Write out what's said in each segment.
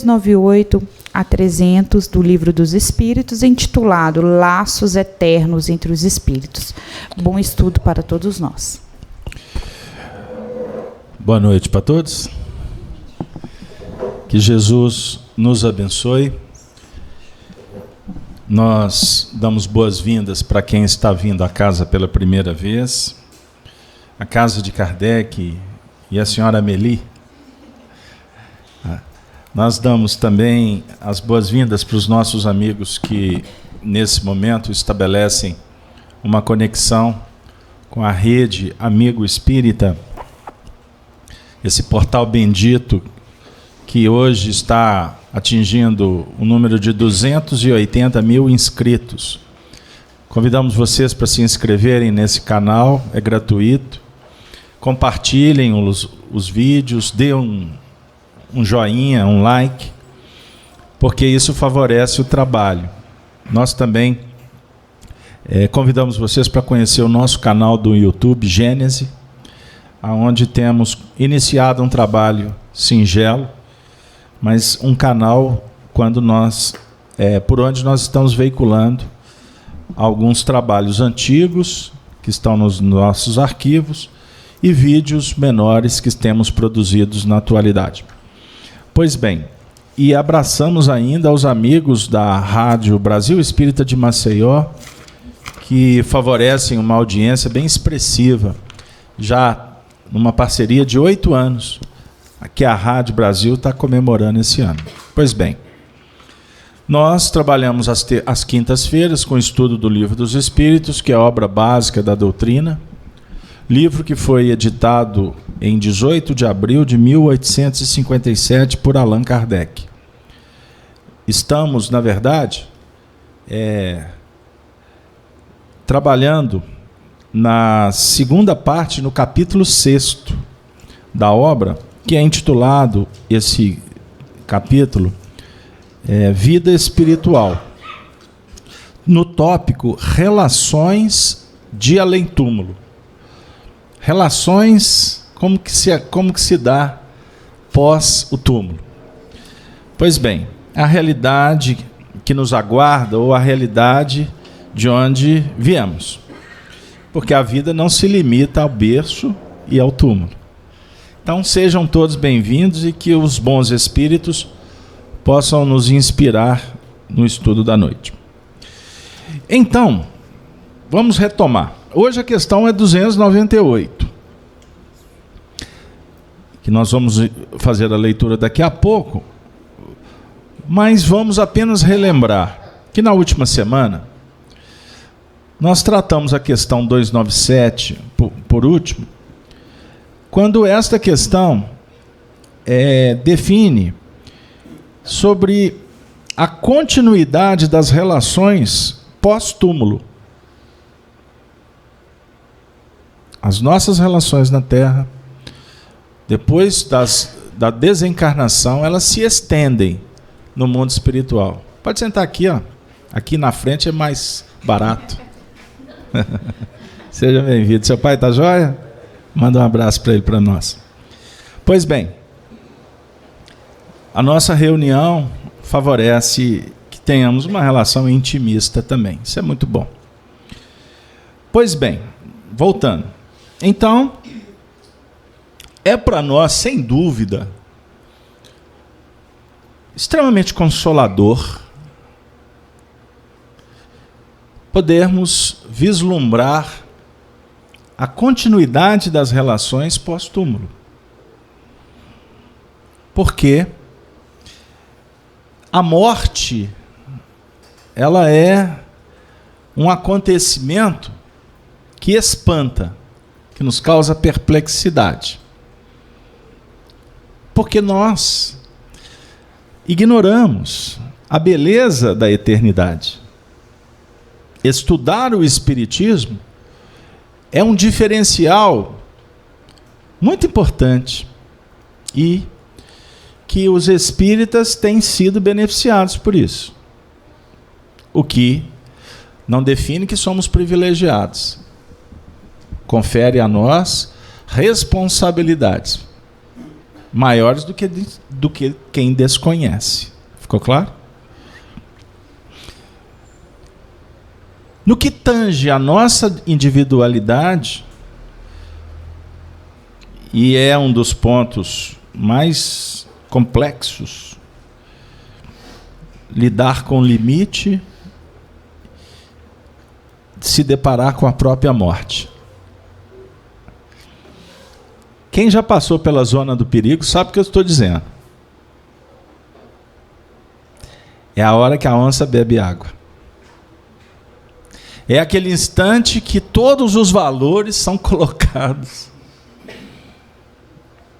298 a 300 do Livro dos Espíritos, intitulado Laços Eternos entre os Espíritos. Bom estudo para todos nós. Boa noite para todos. Que Jesus nos abençoe. Nós damos boas-vindas para quem está vindo à casa pela primeira vez. A casa de Kardec e a senhora Amélie. Nós damos também as boas-vindas para os nossos amigos que, nesse momento, estabelecem uma conexão com a rede Amigo Espírita, esse portal bendito que hoje está atingindo o número de 280 mil inscritos. Convidamos vocês para se inscreverem nesse canal, é gratuito. Compartilhem os vídeos, dê um joinha, um like, porque isso favorece o trabalho. Nós também convidamos vocês para conhecer o nosso canal do YouTube, Gênese, onde temos iniciado um trabalho singelo, mas um canal por onde nós estamos veiculando alguns trabalhos antigos que estão nos nossos arquivos e vídeos menores que temos produzidos na atualidade. Pois bem, e abraçamos ainda aos amigos da Rádio Brasil Espírita de Maceió, que favorecem uma audiência bem expressiva, já numa parceria de 8 anos, que a Rádio Brasil está comemorando esse ano. Pois bem, nós trabalhamos às quintas-feiras com o estudo do Livro dos Espíritos, que é a obra básica da doutrina, livro que foi editado em 18 de abril de 1857 por Allan Kardec. Estamos, na verdade, trabalhando na segunda parte, no capítulo 6º da obra, que é intitulado, esse capítulo, Vida Espiritual, no tópico Relações de Além-Túmulo. Relações, como que se dá pós o túmulo. Pois bem, a realidade que nos aguarda, ou a realidade de onde viemos. Porque a vida não se limita ao berço e ao túmulo. Então sejam todos bem-vindos e que os bons espíritos possam nos inspirar no estudo da noite. Então, vamos retomar. Hoje a questão é 298, que nós vamos fazer a leitura daqui a pouco, mas vamos apenas relembrar que na última semana nós tratamos a questão 297, por último, quando esta questão define sobre a continuidade das relações pós-túmulo. As nossas relações na Terra, depois da desencarnação, elas se estendem no mundo espiritual. Pode sentar aqui, ó. Aqui na frente é mais barato. Seja bem-vindo. Seu pai está jóia? Manda um abraço para ele, para nós. Pois bem, a nossa reunião favorece que tenhamos uma relação intimista também. Isso é muito bom. Pois bem, voltando. Então, é para nós, sem dúvida, extremamente consolador podermos vislumbrar a continuidade das relações pós-túmulo. Porque a morte, ela é um acontecimento que espanta, que nos causa perplexidade. Porque nós ignoramos a beleza da eternidade. Estudar o Espiritismo é um diferencial muito importante e que os espíritas têm sido beneficiados por isso. O que não define que somos privilegiados. Confere a nós responsabilidades. maiores do que quem desconhece. Ficou claro? No que tange a nossa individualidade, e é um dos pontos mais complexos, lidar com o limite, se deparar com a própria morte. Quem já passou pela zona do perigo sabe o que eu estou dizendo. É a hora que a onça bebe água. É aquele instante que todos os valores são colocados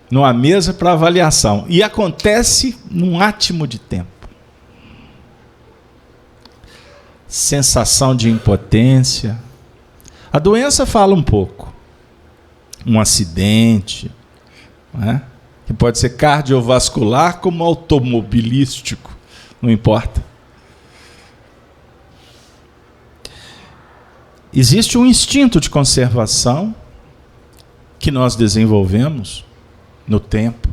numa mesa para avaliação. E acontece num átimo de tempo. Sensação de impotência. A doença fala um pouco. Um acidente, né? Que pode ser cardiovascular como automobilístico, não importa. Existe um instinto de conservação que nós desenvolvemos no tempo,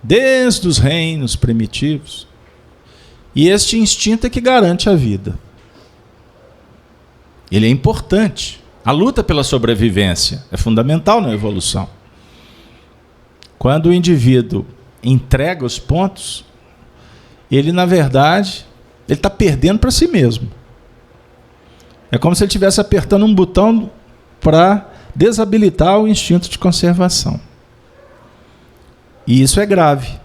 desde os reinos primitivos. E este instinto é que garante a vida. Ele é importante. A luta pela sobrevivência é fundamental na evolução. Quando o indivíduo entrega os pontos, ele, na verdade, ele está perdendo para si mesmo. É como se ele estivesse apertando um botão para desabilitar o instinto de conservação. E isso é grave.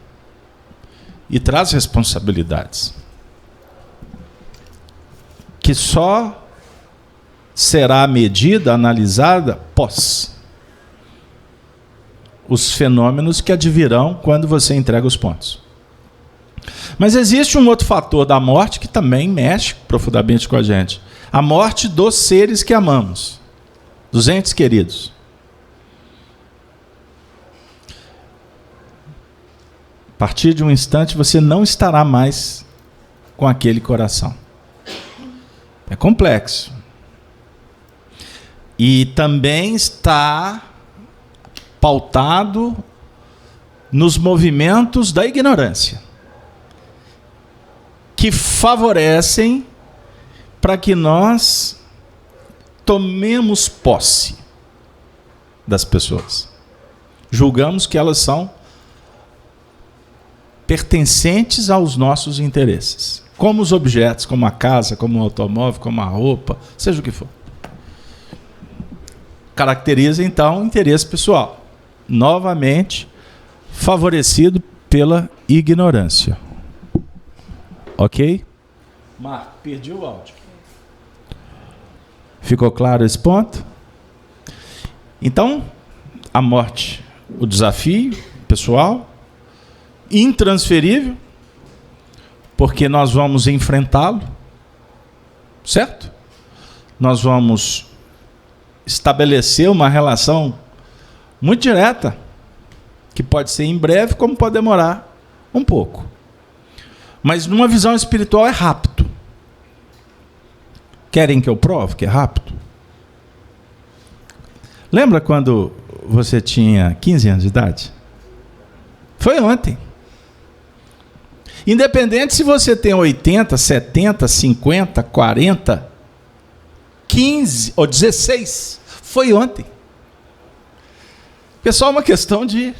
E traz responsabilidades. Que só será medida, analisada pós os fenômenos que advirão quando você entrega os pontos. Mas existe um outro fator da morte que também mexe profundamente com a gente. A morte dos seres que amamos, dos entes queridos. A partir de um instante você não estará mais com aquele coração. É complexo. E também está pautado nos movimentos da ignorância, que favorecem para que nós tomemos posse das pessoas. Julgamos que elas são pertencentes aos nossos interesses, como os objetos, como a casa, como o automóvel, como a roupa, seja o que for. Caracteriza, então, o interesse pessoal. Novamente, favorecido pela ignorância. Ok? Marco, perdi o áudio. Ficou claro esse ponto? Então, a morte, o desafio pessoal, intransferível, porque nós vamos enfrentá-lo, certo? Nós vamos estabelecer uma relação muito direta, que pode ser em breve, como pode demorar um pouco. Mas numa visão espiritual é rápido. Querem que eu prove que é rápido? Lembra quando você tinha 15 anos de idade? Foi ontem. Independente se você tem 80, 70, 50, 40, 15 ou 16, foi ontem. É só uma questão de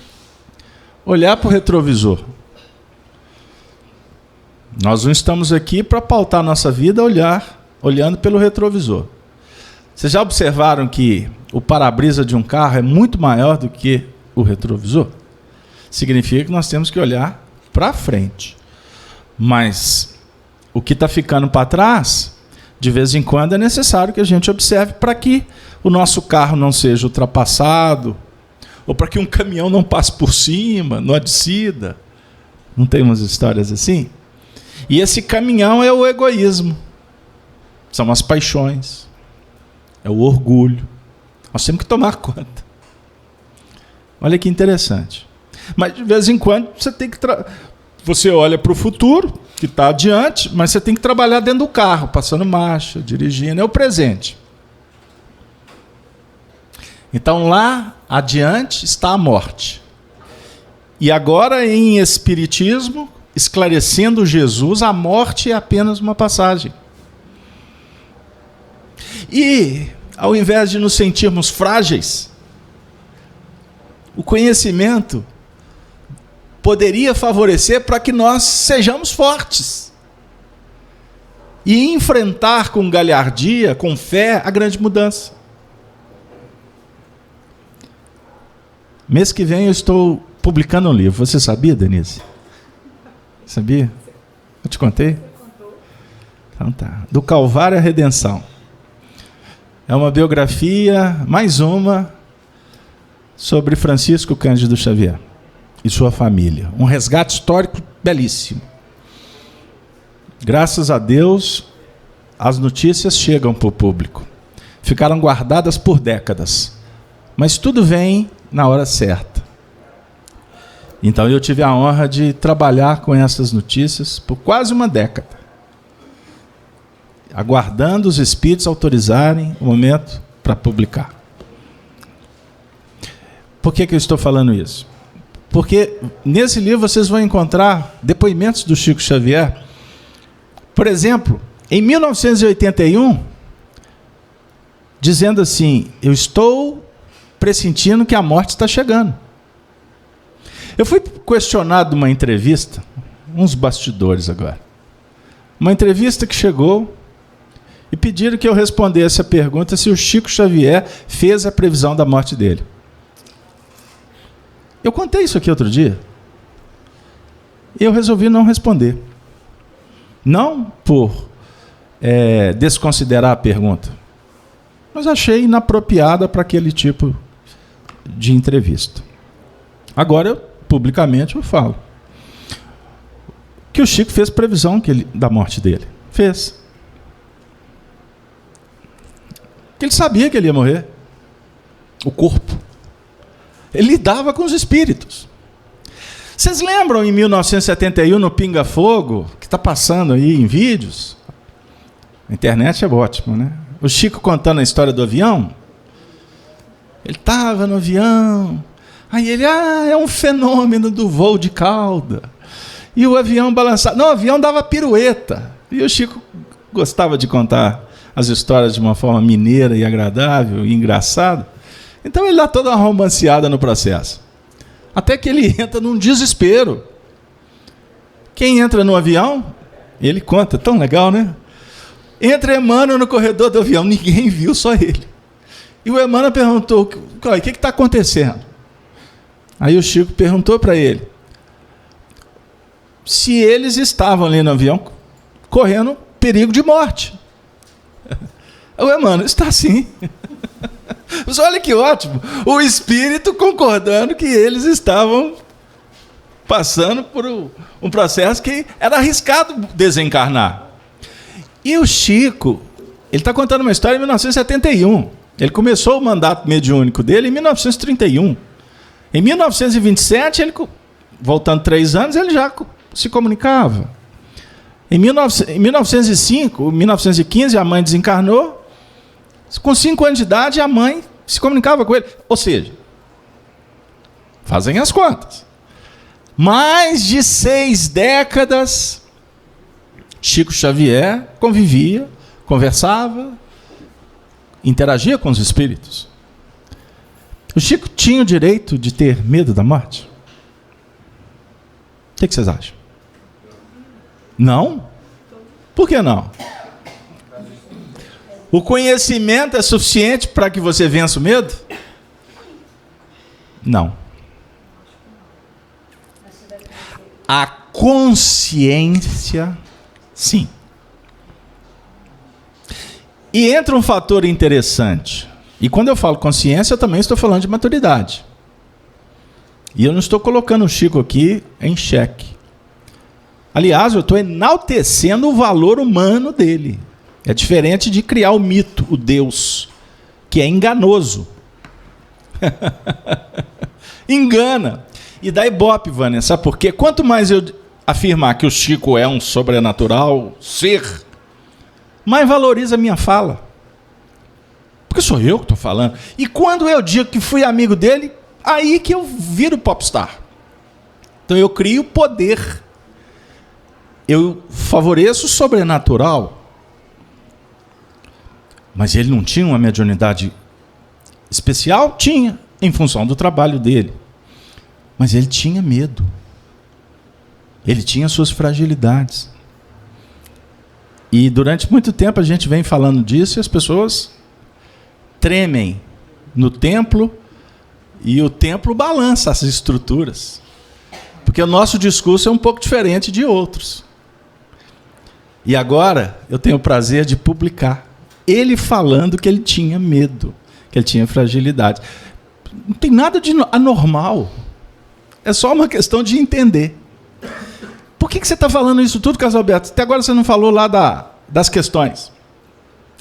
olhar para o retrovisor. Nós não estamos aqui para pautar nossa vida olhando pelo retrovisor. Vocês já observaram que o para-brisa de um carro é muito maior do que o retrovisor? Significa que nós temos que olhar para frente. Mas o que está ficando para trás, de vez em quando é necessário que a gente observe para que o nosso carro não seja ultrapassado, ou para que um caminhão não passe por cima, numa descida. Não tem umas histórias assim? E esse caminhão é o egoísmo. São as paixões. É o orgulho. Nós temos que tomar conta. Olha que interessante. Mas de vez em quando você tem que... Você olha para o futuro, que está adiante, mas você tem que trabalhar dentro do carro, passando marcha, dirigindo. É o presente. Então lá adiante está a morte. E agora em Espiritismo, esclarecendo Jesus, a morte é apenas uma passagem. E, ao invés de nos sentirmos frágeis, o conhecimento poderia favorecer para que nós sejamos fortes e enfrentar com galhardia, com fé, a grande mudança. Mês que vem eu estou publicando um livro. Você sabia, Denise? Sabia? Eu te contei? Então tá. Do Calvário à Redenção. É uma biografia, mais uma, sobre Francisco Cândido Xavier e sua família. Um resgate histórico belíssimo. Graças a Deus, as notícias chegam para o público. Ficaram guardadas por décadas. Mas tudo vem na hora certa. Então eu tive a honra de trabalhar com essas notícias por quase uma década, aguardando os espíritos autorizarem o momento para publicar. Por que eu estou falando isso? Porque nesse livro vocês vão encontrar depoimentos do Chico Xavier. Por exemplo, em 1981, dizendo assim: eu estou pressentindo que a morte está chegando. Eu fui questionado numa entrevista, uns bastidores agora, uma entrevista que chegou e pediram que eu respondesse a pergunta se o Chico Xavier fez a previsão da morte dele. Eu contei isso aqui outro dia. Eu resolvi não responder. Não por desconsiderar a pergunta, mas achei inapropriada para aquele tipo de entrevista. Agora, publicamente, eu falo que o Chico fez previsão da morte dele. Fez. Porque ele sabia que ele ia morrer. O corpo. Ele lidava com os espíritos. Vocês lembram em 1971, no Pinga Fogo, que está passando aí em vídeos? A internet é ótimo, né? O Chico contando a história do avião. Ele estava no avião, aí ele, é um fenômeno do voo de cauda. E o avião balançava. Não, o avião dava pirueta. E o Chico gostava de contar as histórias de uma forma mineira e agradável e engraçada. Então ele dá toda uma romanceada no processo. Até que ele entra num desespero. Quem entra no avião, ele conta, tão legal, né? Entra Emmanuel no corredor do avião, ninguém viu, só ele. E o Emmanuel perguntou: o que está acontecendo? Aí o Chico perguntou para ele se eles estavam ali no avião correndo perigo de morte. O Emmanuel: está sim. Mas olha que ótimo, o espírito concordando que eles estavam passando por um processo que era arriscado desencarnar. E o Chico, ele está contando uma história em 1971. Ele começou o mandato mediúnico dele em 1931. Em 1927, ele, voltando 3 anos, ele já se comunicava. Em 1915, a mãe desencarnou. Com 5 anos de idade, a mãe se comunicava com ele. Ou seja, fazem as contas. Mais de 6 décadas, Chico Xavier convivia, conversava, interagia com os espíritos. O Chico tinha o direito de ter medo da morte? O que vocês acham? Não? Por que não? O conhecimento é suficiente para que você vença o medo? Não. A consciência, sim. E entra um fator interessante. E quando eu falo consciência, eu também estou falando de maturidade. E eu não estou colocando o Chico aqui em xeque. Aliás, eu estou enaltecendo o valor humano dele. É diferente de criar o mito, o Deus, que é enganoso. Engana. E dá ibope, Vânia, sabe por quê? Quanto mais eu afirmar que o Chico é um sobrenatural ser, mais valoriza a minha fala. Porque sou eu que estou falando. E quando eu digo que fui amigo dele, aí que eu viro popstar. Então eu crio poder. Eu favoreço o sobrenatural. Mas ele não tinha uma mediunidade especial? Tinha, em função do trabalho dele. Mas ele tinha medo. Ele tinha suas fragilidades. E durante muito tempo a gente vem falando disso e as pessoas tremem no templo e o templo balança as estruturas. Porque o nosso discurso é um pouco diferente de outros. E agora eu tenho o prazer de publicar ele falando que ele tinha medo, que ele tinha fragilidade. Não tem nada de anormal. É só uma questão de entender. Por que você está falando isso tudo, Casalberto? Até agora você não falou lá das questões.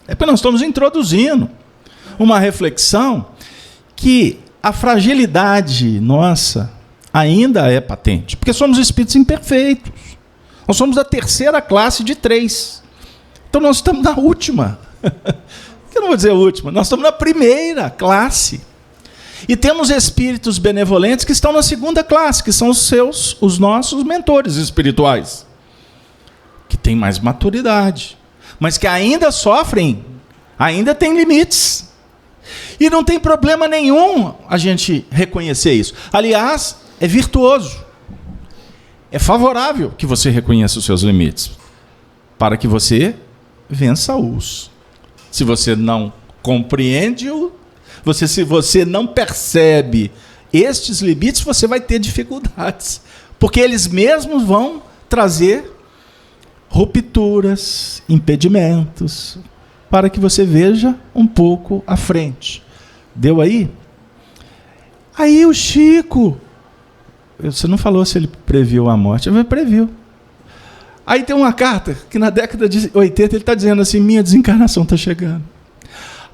É porque nós estamos introduzindo uma reflexão que a fragilidade nossa ainda é patente. Porque somos espíritos imperfeitos. Nós somos da terceira classe de 3. Então nós estamos na última. Eu não vou dizer última. Nós estamos na primeira classe. E temos espíritos benevolentes que estão na segunda classe, que são os nossos mentores espirituais, que têm mais maturidade, mas que ainda sofrem, ainda têm limites. E não tem problema nenhum a gente reconhecer isso. Aliás, é virtuoso. É favorável que você reconheça os seus limites, para que você vença-os. Se você não compreende-o, se você não percebe estes limites, você vai ter dificuldades. Porque eles mesmos vão trazer rupturas, impedimentos, para que você veja um pouco à frente. Deu aí? Aí o Chico, você não falou se ele previu a morte, ele previu. Aí tem uma carta que na década de 80 ele está dizendo assim: minha desencarnação está chegando.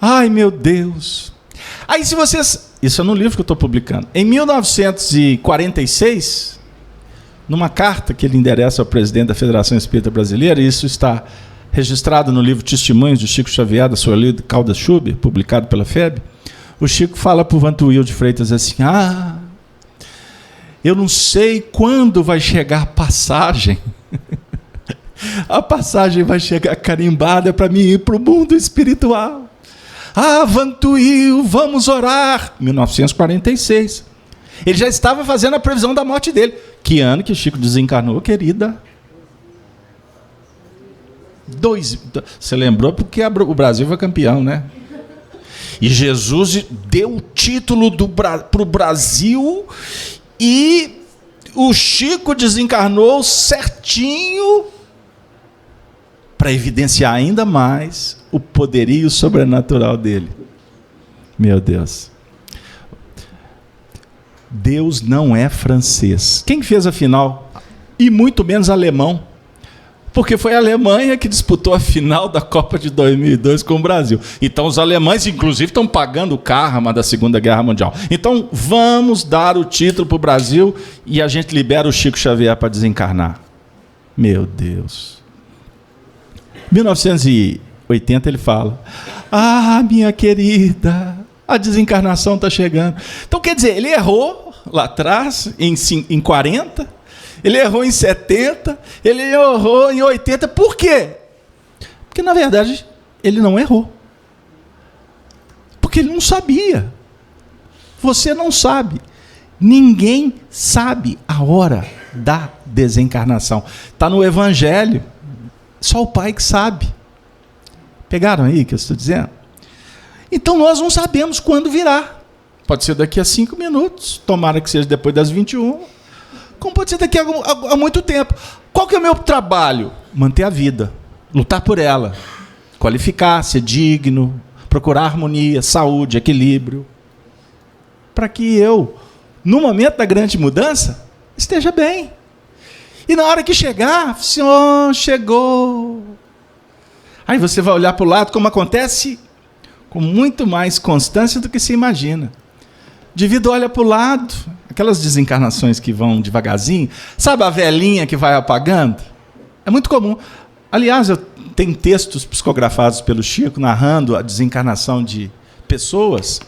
Ai, meu Deus. Aí se vocês... Isso é no livro que eu estou publicando. Em 1946, numa carta que ele endereça ao presidente da Federação Espírita Brasileira, e isso está registrado no livro Testemunhos de Chico Xavier, da Sueli Caldas Schuber, publicado pela FEB, o Chico fala para o Vantuil de Freitas assim: eu não sei quando vai chegar a passagem. A passagem vai chegar carimbada para mim ir para o mundo espiritual. Vantuil, vamos orar. 1946. Ele já estava fazendo a previsão da morte dele. Que ano que Chico desencarnou, querida? Você lembrou porque o Brasil foi campeão, né? E Jesus deu o título para o Brasil e o Chico desencarnou certinho para evidenciar ainda mais o poderio sobrenatural dele. Meu Deus. Deus não é francês. Quem fez a final? E muito menos alemão. Porque foi a Alemanha que disputou a final da Copa de 2002 com o Brasil. Então os alemães, inclusive, estão pagando o karma da Segunda Guerra Mundial. Então vamos dar o título para o Brasil e a gente libera o Chico Xavier para desencarnar. Meu Deus. 1980 ele fala: minha querida, a desencarnação está chegando. Então quer dizer, ele errou lá atrás, em 40, ele errou em 70, ele errou em 80. Por quê? Porque na verdade ele não errou. Porque ele não sabia. Você não sabe. Ninguém sabe a hora da desencarnação. Está no Evangelho. Só o Pai que sabe. Pegaram aí o que eu estou dizendo? Então nós não sabemos quando virá. Pode ser daqui a 5 minutos, tomara que seja depois das 21, como pode ser daqui a muito tempo. Qual que é o meu trabalho? Manter a vida, lutar por ela, qualificar, ser digno, procurar harmonia, saúde, equilíbrio, para que eu, no momento da grande mudança, esteja bem. E na hora que chegar, chegou. Aí você vai olhar para o lado, como acontece com muito mais constância do que se imagina. O indivíduo olha para o lado, aquelas desencarnações que vão devagarzinho, sabe a velhinha que vai apagando? É muito comum. Aliás, eu tenho textos psicografados pelo Chico narrando a desencarnação de pessoas.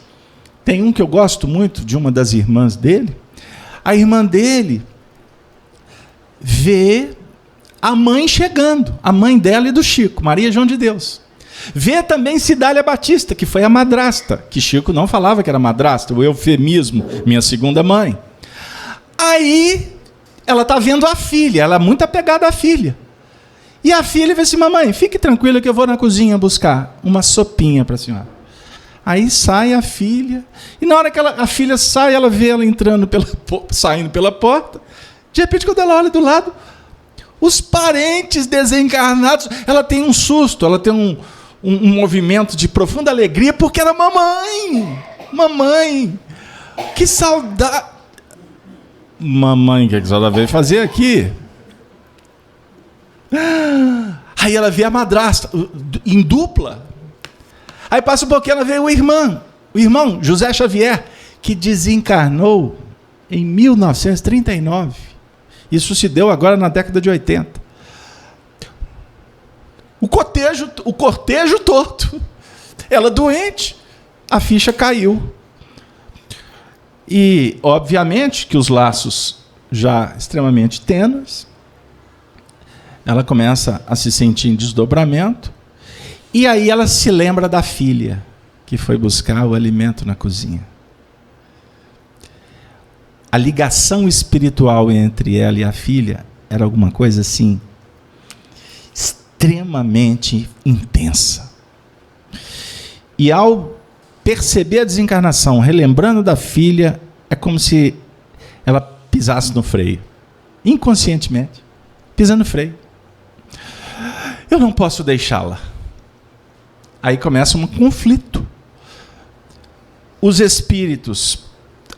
Tem um que eu gosto muito, de uma das irmãs dele. A irmã dele vê a mãe chegando, a mãe dela e do Chico, Maria João de Deus. Vê também Cidália Batista, que foi a madrasta, que Chico não falava que era madrasta, o eufemismo, minha segunda mãe. Aí ela está vendo a filha, ela é muito apegada à filha. E a filha vê assim: mamãe, fique tranquila que eu vou na cozinha buscar uma sopinha para a senhora. Aí sai a filha, e na hora que a filha sai, ela vê ela saindo pela porta. De repente, quando ela olha do lado, os parentes desencarnados, ela tem um susto, ela tem um movimento de profunda alegria, porque era mamãe. Mamãe, que saudade. Mamãe, o que a senhora veio fazer aqui? Aí ela vê a madrasta, em dupla. Aí passa um pouquinho, ela vê o irmão José Xavier, que desencarnou em 1939. Isso se deu agora na década de 80. O cortejo todo. Ela doente, a ficha caiu. E, obviamente, que os laços já extremamente tênues, ela começa a se sentir em desdobramento, e aí ela se lembra da filha, que foi buscar o alimento na cozinha. A ligação espiritual entre ela e a filha era alguma coisa assim, extremamente intensa. E ao perceber a desencarnação, relembrando da filha, é como se ela pisasse no freio, inconscientemente, pisando no freio. Eu não posso deixá-la. Aí começa um conflito. Os espíritos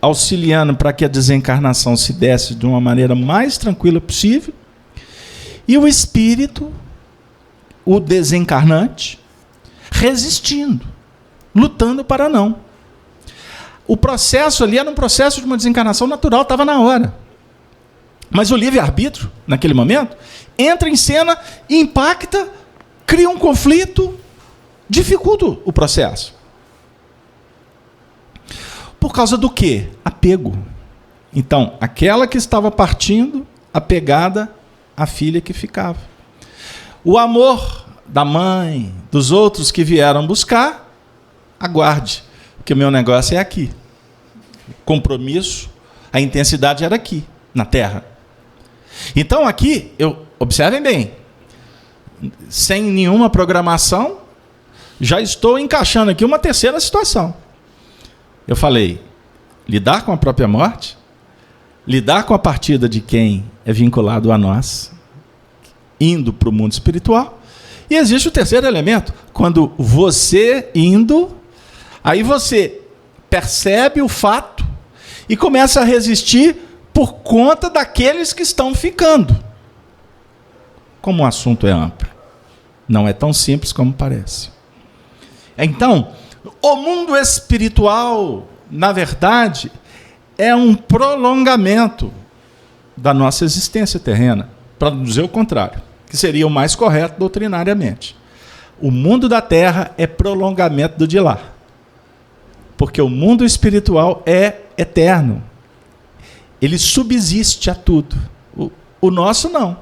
auxiliando para que a desencarnação se desse de uma maneira mais tranquila possível, e o espírito, o desencarnante, resistindo, lutando para não. O processo ali era um processo de uma desencarnação natural, estava na hora. Mas o livre-arbítrio, naquele momento, entra em cena, impacta, cria um conflito, dificulta o processo. Por causa do quê? Apego. Então, aquela que estava partindo, apegada à filha que ficava. O amor da mãe, dos outros que vieram buscar, aguarde, porque o meu negócio é aqui. O compromisso, a intensidade era aqui, na Terra. Então aqui, observem bem, sem nenhuma programação, já estou encaixando aqui uma terceira situação. Eu falei, lidar com a própria morte, lidar com a partida de quem é vinculado a nós, indo para o mundo espiritual, e existe o terceiro elemento, quando você indo, aí você percebe o fato e começa a resistir por conta daqueles que estão ficando. Como o assunto é amplo, não é tão simples como parece. Então, o mundo espiritual, na verdade, é um prolongamento da nossa existência terrena, para não dizer o contrário, que seria o mais correto doutrinariamente. O mundo da Terra é prolongamento do de lá, porque o mundo espiritual é eterno. Ele subsiste a tudo. O nosso não.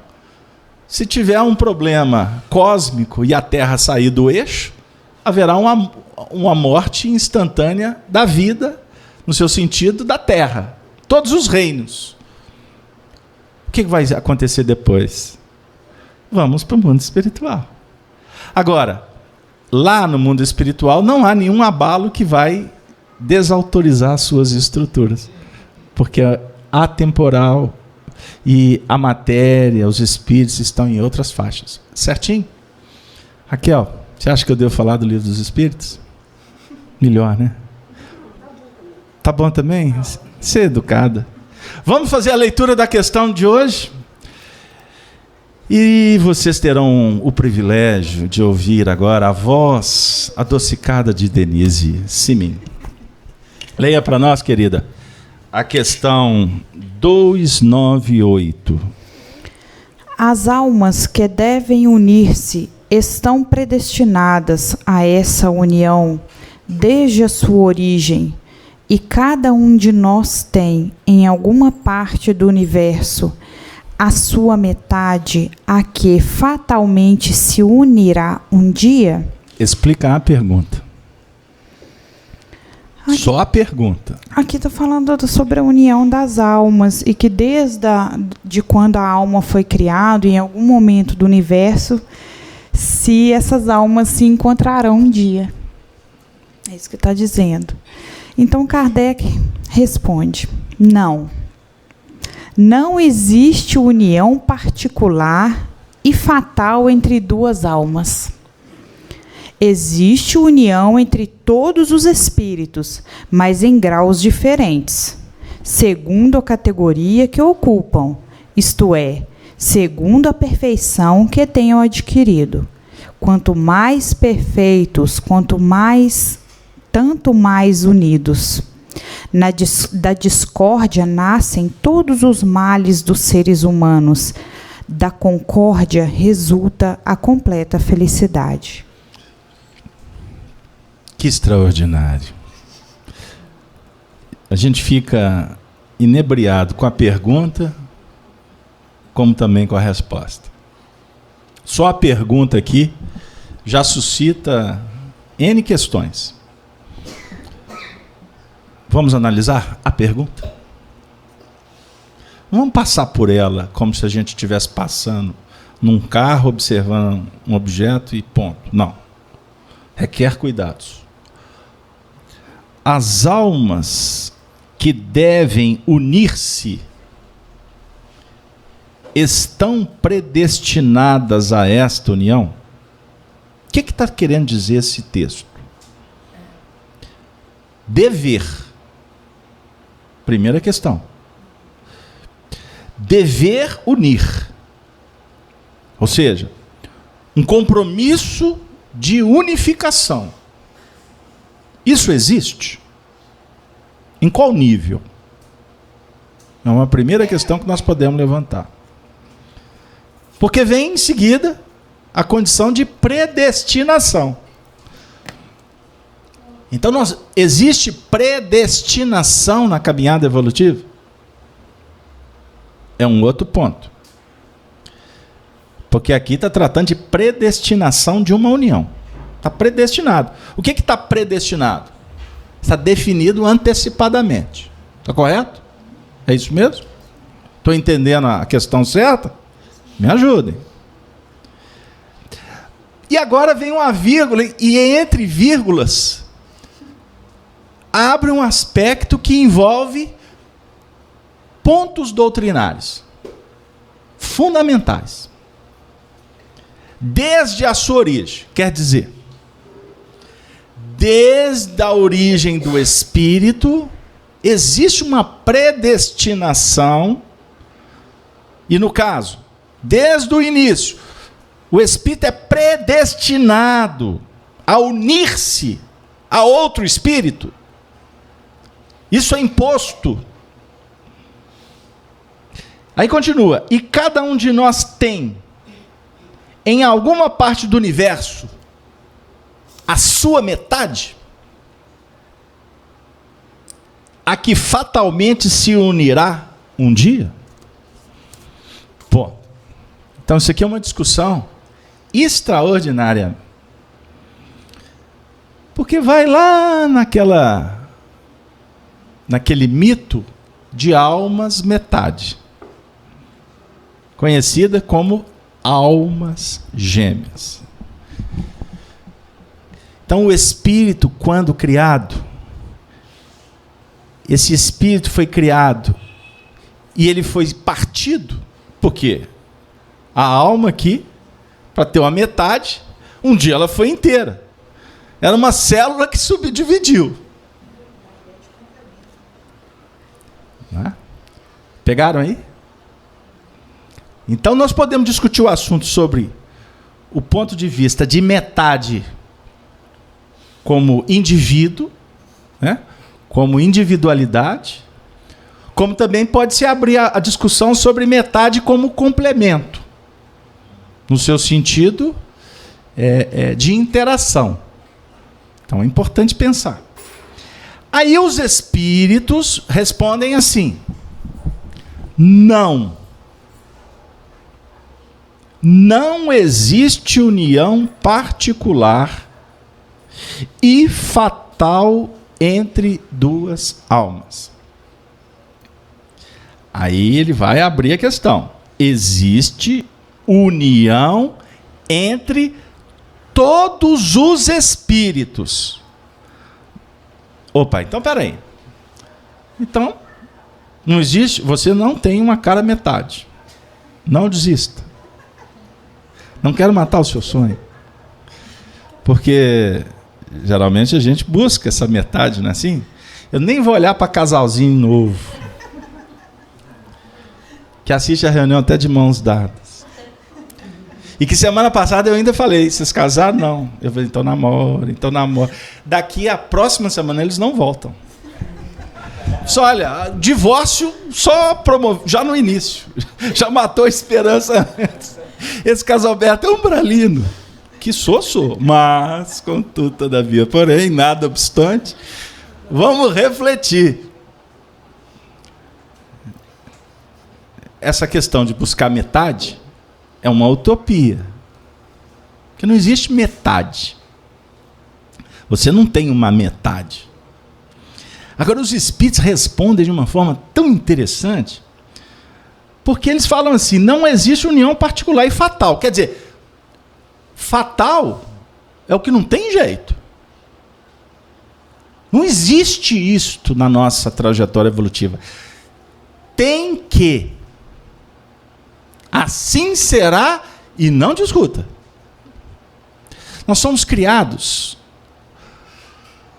Se tiver um problema cósmico e a Terra sair do eixo, haverá uma morte instantânea da vida, no seu sentido, da Terra. Todos os reinos. O que vai acontecer depois? Vamos para o mundo espiritual. Agora, lá no mundo espiritual não há nenhum abalo que vai desautorizar as suas estruturas. Porque é atemporal e a matéria, os espíritos estão em outras faixas. Certinho? Raquel, você acha que eu devo falar do Livro dos Espíritos? Melhor, né? Tá bom também? Ser educada. Vamos fazer a leitura da questão de hoje? E vocês terão o privilégio de ouvir agora a voz adocicada de Denise Simin. Leia para nós, querida, a questão 298. As almas que devem unir-se estão predestinadas a essa união desde a sua origem, e cada um de nós tem, em alguma parte do universo, a sua metade a que fatalmente se unirá um dia? Explica a pergunta. Aqui, só a pergunta. Aqui está falando sobre a união das almas e que de quando a alma foi criada, em algum momento do universo, se essas almas se encontrarão um dia. É isso que está dizendo. Então Kardec responde: não. Não existe união particular e fatal entre duas almas. Existe união entre todos os espíritos, mas em graus diferentes, segundo a categoria que ocupam, isto é, segundo a perfeição que tenham adquirido. Quanto mais perfeitos, tanto mais unidos. Da discórdia nascem todos os males dos seres humanos. Da concórdia resulta a completa felicidade. Que extraordinário. A gente fica inebriado com a pergunta, como também com a resposta. Só a pergunta aqui já suscita N questões. Vamos analisar a pergunta? Não vamos passar por ela como se a gente estivesse passando num carro, observando um objeto e ponto. Não. Requer cuidados. As almas que devem unir-se estão predestinadas a esta união? O que está querendo dizer esse texto? Dever. Primeira questão. Dever unir. Ou seja, um compromisso de unificação. Isso existe? Em qual nível? É uma primeira questão que nós podemos levantar. Porque vem em seguida a condição de predestinação. Então, existe predestinação na caminhada evolutiva? É um outro ponto. Porque aqui está tratando de predestinação de uma união. Está predestinado. O que está predestinado? Está definido antecipadamente. Está correto? É isso mesmo? Estou entendendo a questão certa? Me ajudem. E agora vem uma vírgula, e entre vírgulas abre um aspecto que envolve pontos doutrinários fundamentais. Desde a sua origem, quer dizer, desde a origem do espírito, existe uma predestinação, e no caso, desde o início, o espírito é predestinado a unir-se a outro espírito. Isso é imposto. Aí continua: e cada um de nós tem, em alguma parte do universo, a sua metade, a que fatalmente se unirá um dia? Pô, então isso aqui é uma discussão extraordinária. Porque vai lá naquele mito de almas metade, conhecida como almas gêmeas. Então, o espírito, quando criado, esse espírito foi criado e ele foi partido. Por quê? A alma aqui, para ter uma metade, um dia ela foi inteira. Era uma célula que subdividiu. Não é? Pegaram aí? Então, nós podemos discutir o assunto sobre o ponto de vista de metade como indivíduo, né? Como individualidade, como também pode-se abrir a discussão sobre metade como complemento, no seu sentido de interação. Então é importante pensar. Aí os espíritos respondem assim: não. não existe união particular e fatal entre duas almas. Aí ele vai abrir a questão. Existe união entre todos os espíritos. Opa, então peraí. Então, não existe, você não tem uma cara metade. Não desista. Não quero matar o seu sonho. Porque geralmente a gente busca essa metade, não é assim? Eu nem vou olhar para casalzinho novo, que assiste a reunião até de mãos dadas. E que semana passada eu ainda falei, vocês casaram? Não. Eu falei, então namoro. Daqui a próxima semana eles não voltam. Só olha, divórcio só promove, já no início. Já matou a esperança antes. Esse casal Alberto é umbralino. Que sou, mas, contudo, todavia, porém, nada obstante, vamos refletir. Essa questão de buscar metade é uma utopia. Porque não existe metade. Você não tem uma metade. Agora, os espíritos respondem de uma forma tão interessante, porque eles falam assim, não existe união particular e fatal. Quer dizer, fatal é o que não tem jeito. Não existe isto na nossa trajetória evolutiva. Tem que. Assim será e não discuta. Nós somos criados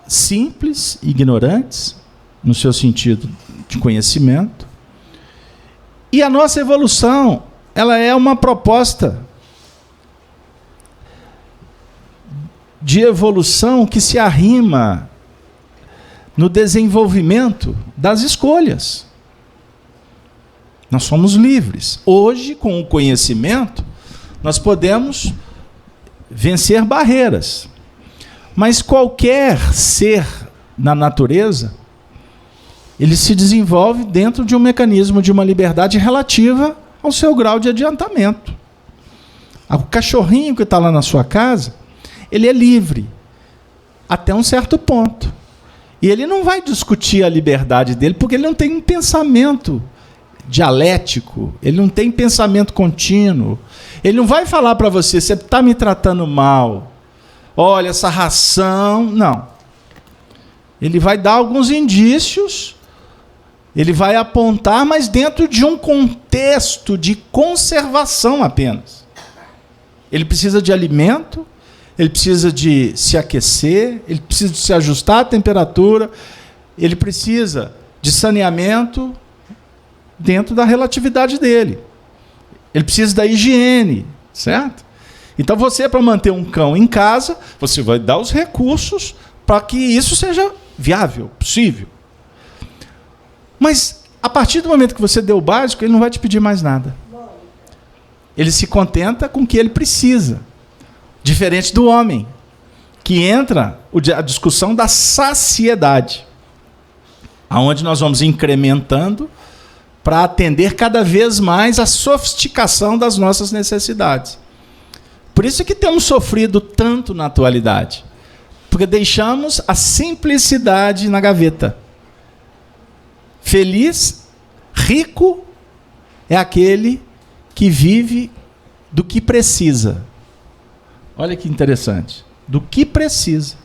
simples, ignorantes, no seu sentido de conhecimento, e a nossa evolução, ela é uma proposta de evolução que se arrima no desenvolvimento das escolhas. Nós somos livres. Hoje, com o conhecimento, nós podemos vencer barreiras. Mas qualquer ser na natureza, ele se desenvolve dentro de um mecanismo de uma liberdade relativa ao seu grau de adiantamento. O cachorrinho que está lá na sua casa, ele é livre até um certo ponto. E ele não vai discutir a liberdade dele, porque ele não tem um pensamento dialético, ele não tem pensamento contínuo. Ele não vai falar para você, você está me tratando mal, olha, essa ração... Não. Ele vai dar alguns indícios, ele vai apontar, mas dentro de um contexto de conservação apenas. Ele precisa de alimento, ele precisa de se aquecer, ele precisa de se ajustar à temperatura, ele precisa de saneamento dentro da relatividade dele. Ele precisa da higiene, certo? Então você, para manter um cão em casa, você vai dar os recursos para que isso seja viável, possível. Mas, a partir do momento que você deu o básico, ele não vai te pedir mais nada. Ele se contenta com o que ele precisa. Diferente do homem, que entra a discussão da saciedade, aonde nós vamos incrementando para atender cada vez mais a sofisticação das nossas necessidades. Por isso que temos sofrido tanto na atualidade, porque deixamos a simplicidade na gaveta. Feliz, rico, é aquele que vive do que precisa. Olha que interessante. Do que precisa.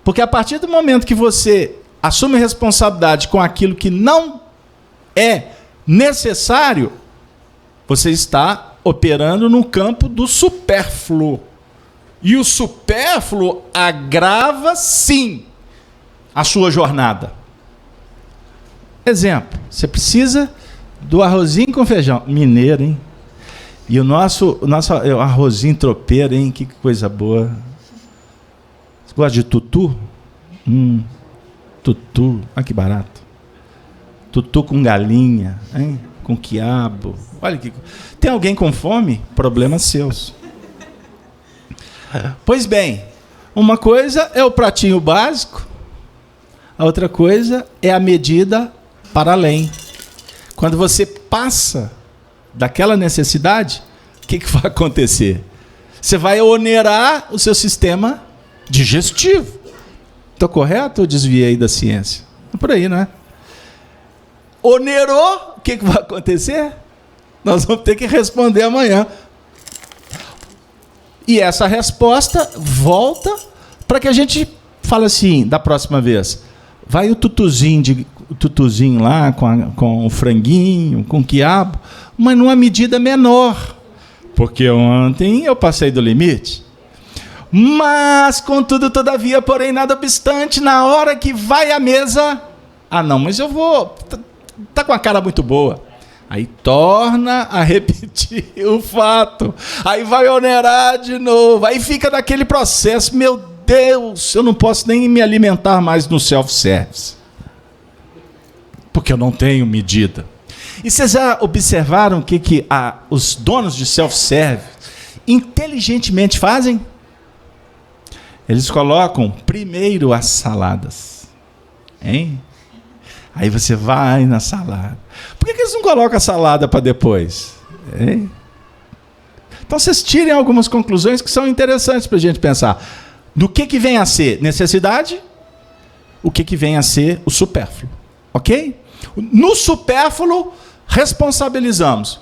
Porque a partir do momento que você assume responsabilidade com aquilo que não é necessário, você está operando no campo do supérfluo. E o supérfluo agrava, sim, a sua jornada. Exemplo, você precisa do arrozinho com feijão. Mineiro, hein? E o nosso arrozinho tropeiro, hein? Que coisa boa. Você gosta de tutu? Tutu, olha que barato. Tutu com galinha, hein? Com quiabo. Olha que... Tem alguém com fome? Problemas seus. Pois bem, uma coisa é o pratinho básico, a outra coisa é a medida para além. Quando você passa daquela necessidade o que vai acontecer? Você vai onerar o seu sistema digestivo. Estou correto ou desviei da ciência? É por aí, não é? Onerou, o que vai acontecer? Nós vamos ter que responder amanhã. E essa resposta volta para que a gente fale assim, da próxima vez. Vai o tutuzinho lá com o franguinho, com o quiabo, mas numa medida menor. Porque ontem eu passei do limite. Mas, contudo, todavia, porém, nada obstante, na hora que vai à mesa... Ah, não, mas eu vou... Tá com a cara muito boa. Aí torna a repetir o fato. Aí vai onerar de novo. Aí fica naquele processo. Meu Deus, eu não posso nem me alimentar mais no self-service. Porque eu não tenho medida. E vocês já observaram o que os donos de self-service inteligentemente fazem? Eles colocam primeiro as saladas. Hein? Aí você vai na salada. Por que eles não colocam a salada para depois? Hein? Então vocês tirem algumas conclusões que são interessantes para a gente pensar. Do que vem a ser necessidade, o que vem a ser o supérfluo. Ok? No supérfluo, responsabilizamos,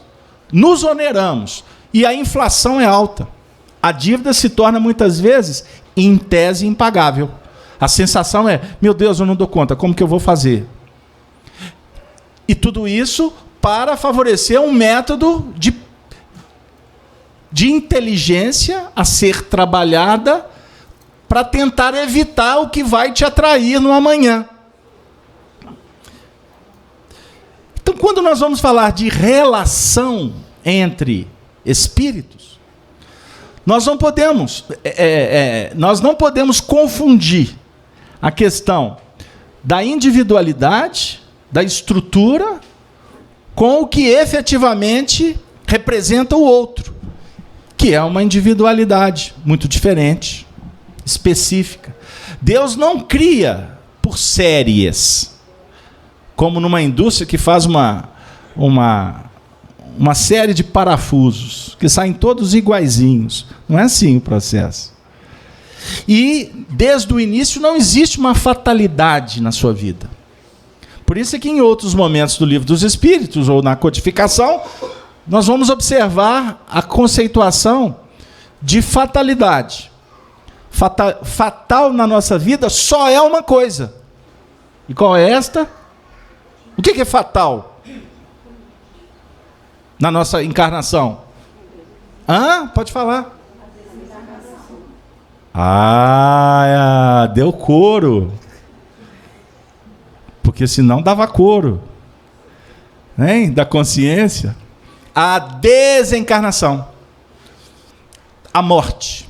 nos oneramos. E a inflação é alta. A dívida se torna muitas vezes, em tese, impagável. A sensação é, meu Deus, eu não dou conta, como que eu vou fazer? E tudo isso para favorecer um método de inteligência a ser trabalhada para tentar evitar o que vai te atrair no amanhã. Então, quando nós vamos falar de relação entre espíritos, nós não podemos confundir a questão da individualidade, da estrutura, com o que efetivamente representa o outro, que é uma individualidade muito diferente, específica. Deus não cria por séries, como numa indústria que faz uma série de parafusos, que saem todos iguaizinhos. Não é assim o processo. E, desde o início, não existe uma fatalidade na sua vida. Por isso é que em outros momentos do Livro dos Espíritos, ou na codificação, nós vamos observar a conceituação de fatalidade. Fatal na nossa vida só é uma coisa. E qual é esta? O que é fatal na nossa encarnação? Pode falar. Deu couro. Porque senão dava couro. Hein? Da consciência. A desencarnação. A morte.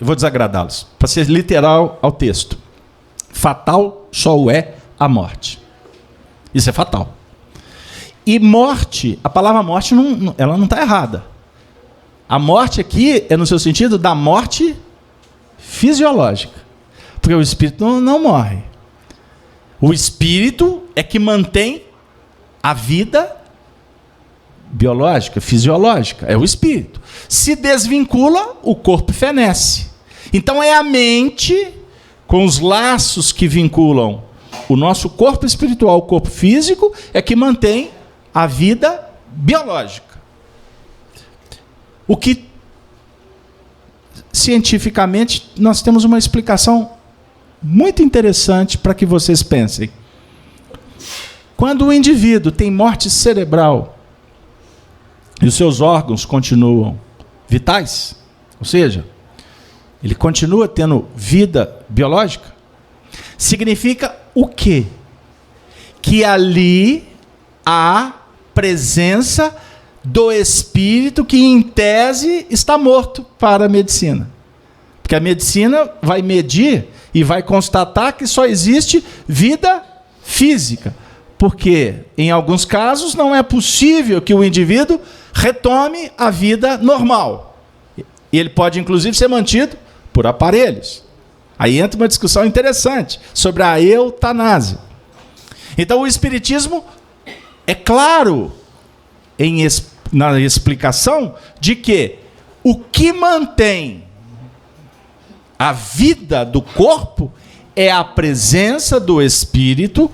Eu vou desagradá-los. Para ser literal ao texto. Fatal só o é a morte. Isso é fatal. E morte, a palavra morte, ela não está errada. A morte aqui é no seu sentido da morte fisiológica. Porque o espírito não morre. O espírito é que mantém a vida biológica, fisiológica. É o espírito. Se desvincula, o corpo fenece. Então é a mente, com os laços que vinculam o nosso corpo espiritual, o corpo físico, é que mantém a vida biológica. O que, cientificamente, nós temos uma explicação muito interessante para que vocês pensem. Quando o indivíduo tem morte cerebral e os seus órgãos continuam vitais, ou seja, ele continua tendo vida biológica, significa o quê? Que ali há presença do espírito que, em tese, está morto para a medicina. Porque a medicina vai medir e vai constatar que só existe vida física. Porque, em alguns casos, não é possível que o indivíduo retome a vida normal. E ele pode, inclusive, ser mantido por aparelhos. Aí entra uma discussão interessante sobre a eutanásia. Então, o Espiritismo é claro em na explicação de que o que mantém a vida do corpo é a presença do espírito,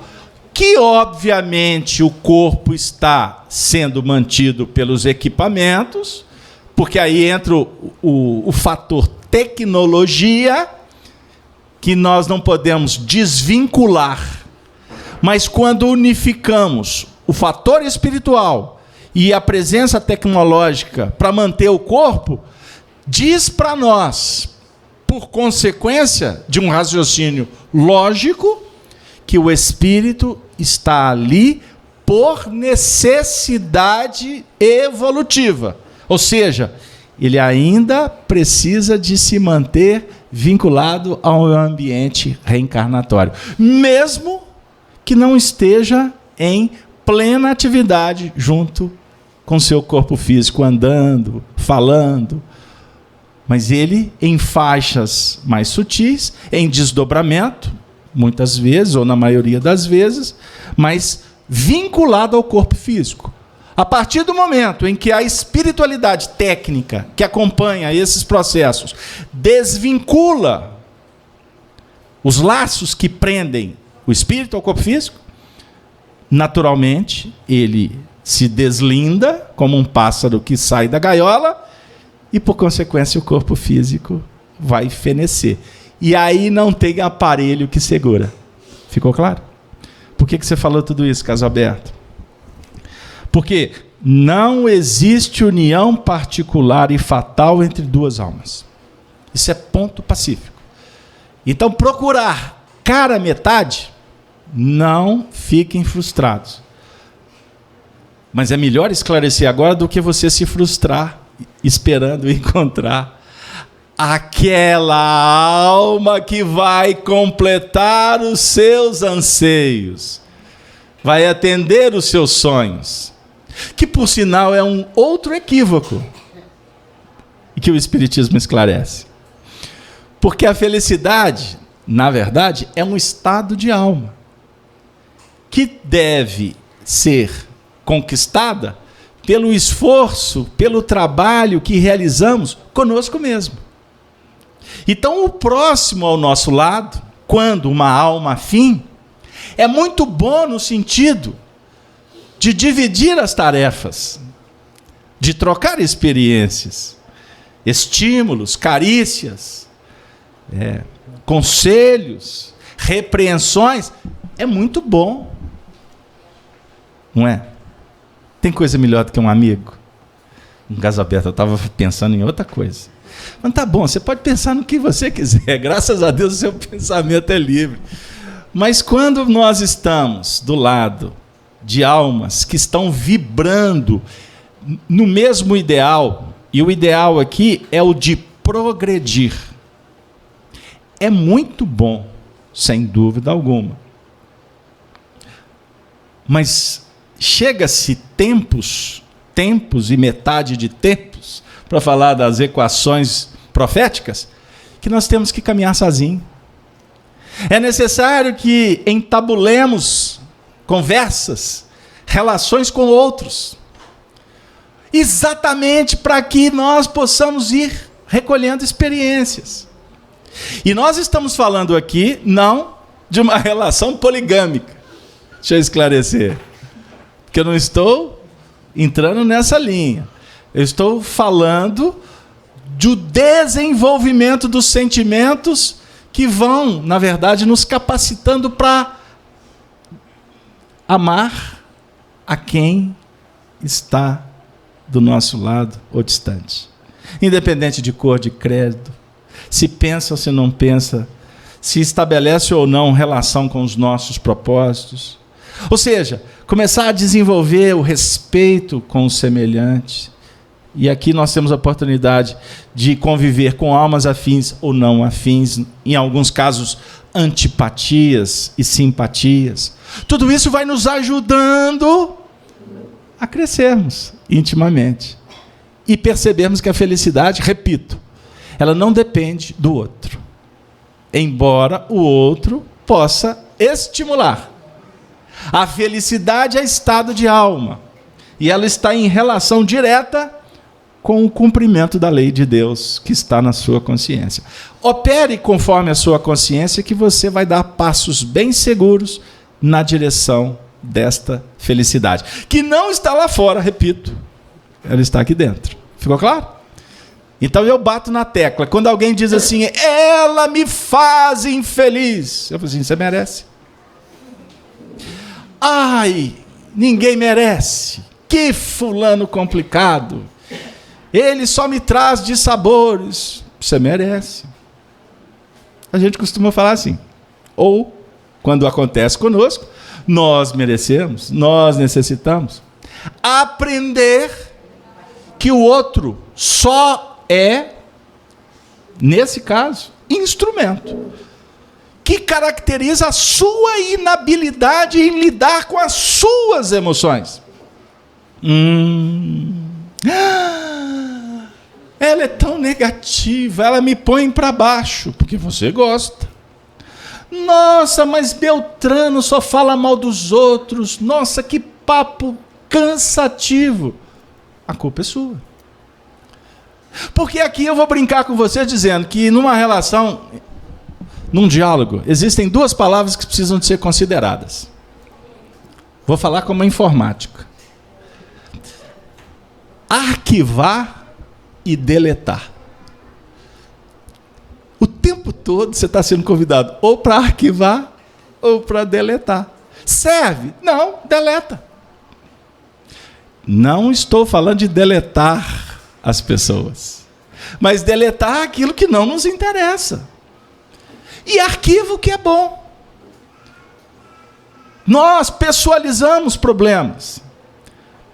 que obviamente o corpo está sendo mantido pelos equipamentos, porque aí entra o fator tecnologia, que nós não podemos desvincular. Mas quando unificamos o fator espiritual e a presença tecnológica para manter o corpo, diz para nós, por consequência de um raciocínio lógico, que o espírito está ali por necessidade evolutiva. Ou seja, ele ainda precisa de se manter vinculado ao ambiente reencarnatório, mesmo que não esteja em plena atividade junto com seu corpo físico, andando, falando. Mas ele, em faixas mais sutis, em desdobramento, muitas vezes, ou na maioria das vezes, mas vinculado ao corpo físico. A partir do momento em que a espiritualidade técnica que acompanha esses processos desvincula os laços que prendem o espírito ao corpo físico, naturalmente ele se deslinda como um pássaro que sai da gaiola e, por consequência, o corpo físico vai fenecer. E aí não tem aparelho que segura. Ficou claro? Por que você falou tudo isso, Casalberto? Porque não existe união particular e fatal entre duas almas. Isso é ponto pacífico. Então, procurar cara metade, não fiquem frustrados. Mas é melhor esclarecer agora do que você se frustrar esperando encontrar aquela alma que vai completar os seus anseios, vai atender os seus sonhos, que por sinal é um outro equívoco e que o Espiritismo esclarece. Porque a felicidade, na verdade, é um estado de alma que deve ser conquistada pelo esforço, pelo trabalho que realizamos conosco mesmo. Então, o próximo ao nosso lado, quando uma alma afim, é muito bom no sentido de dividir as tarefas, de trocar experiências, estímulos, carícias, conselhos, repreensões. É muito bom, não é? Tem coisa melhor do que um amigo? Um Casalberto, eu estava pensando em outra coisa. Mas tá bom, você pode pensar no que você quiser. Graças a Deus o seu pensamento é livre. Mas quando nós estamos do lado de almas que estão vibrando no mesmo ideal, e o ideal aqui é o de progredir, é muito bom, sem dúvida alguma. Mas chega-se tempos e metade de tempos, para falar das equações proféticas, que nós temos que caminhar sozinhos. É necessário que entabulemos conversas, relações com outros, exatamente para que nós possamos ir recolhendo experiências. E nós estamos falando aqui não de uma relação poligâmica. Deixa eu esclarecer, porque eu não estou entrando nessa linha. Eu estou falando do desenvolvimento dos sentimentos que vão, na verdade, nos capacitando para amar a quem está do nosso lado ou distante. Independente de cor, de credo, se pensa ou se não pensa, se estabelece ou não relação com os nossos propósitos. Ou seja, começar a desenvolver o respeito com o semelhante. E aqui nós temos a oportunidade de conviver com almas afins ou não afins, em alguns casos antipatias e simpatias. Tudo isso vai nos ajudando a crescermos intimamente e percebermos que a felicidade, repito, ela não depende do outro, embora o outro possa estimular. A felicidade é estado de alma. E ela está em relação direta com o cumprimento da lei de Deus que está na sua consciência. Opere conforme a sua consciência que você vai dar passos bem seguros na direção desta felicidade. Que não está lá fora, repito. Ela está aqui dentro. Ficou claro? Então eu bato na tecla. Quando alguém diz assim, ela me faz infeliz. Eu falo assim, você merece. Ai, ninguém merece. Que fulano complicado. Ele só me traz dissabores. Você merece. A gente costuma falar assim. Ou, quando acontece conosco, nós merecemos, nós necessitamos. Aprender que o outro só é, nesse caso, instrumento. Que caracteriza a sua inabilidade em lidar com as suas emoções. Ela é tão negativa, ela me põe para baixo, porque você gosta. Nossa, mas Beltrano só fala mal dos outros. Nossa, que papo cansativo. A culpa é sua. Porque aqui eu vou brincar com você dizendo que numa relação, num diálogo, existem duas palavras que precisam de ser consideradas. Vou falar como informática. Arquivar e deletar. O tempo todo você está sendo convidado ou para arquivar ou para deletar. Serve? Não, deleta. Não estou falando de deletar as pessoas, mas deletar aquilo que não nos interessa. E arquiva o que é bom. Nós pessoalizamos problemas,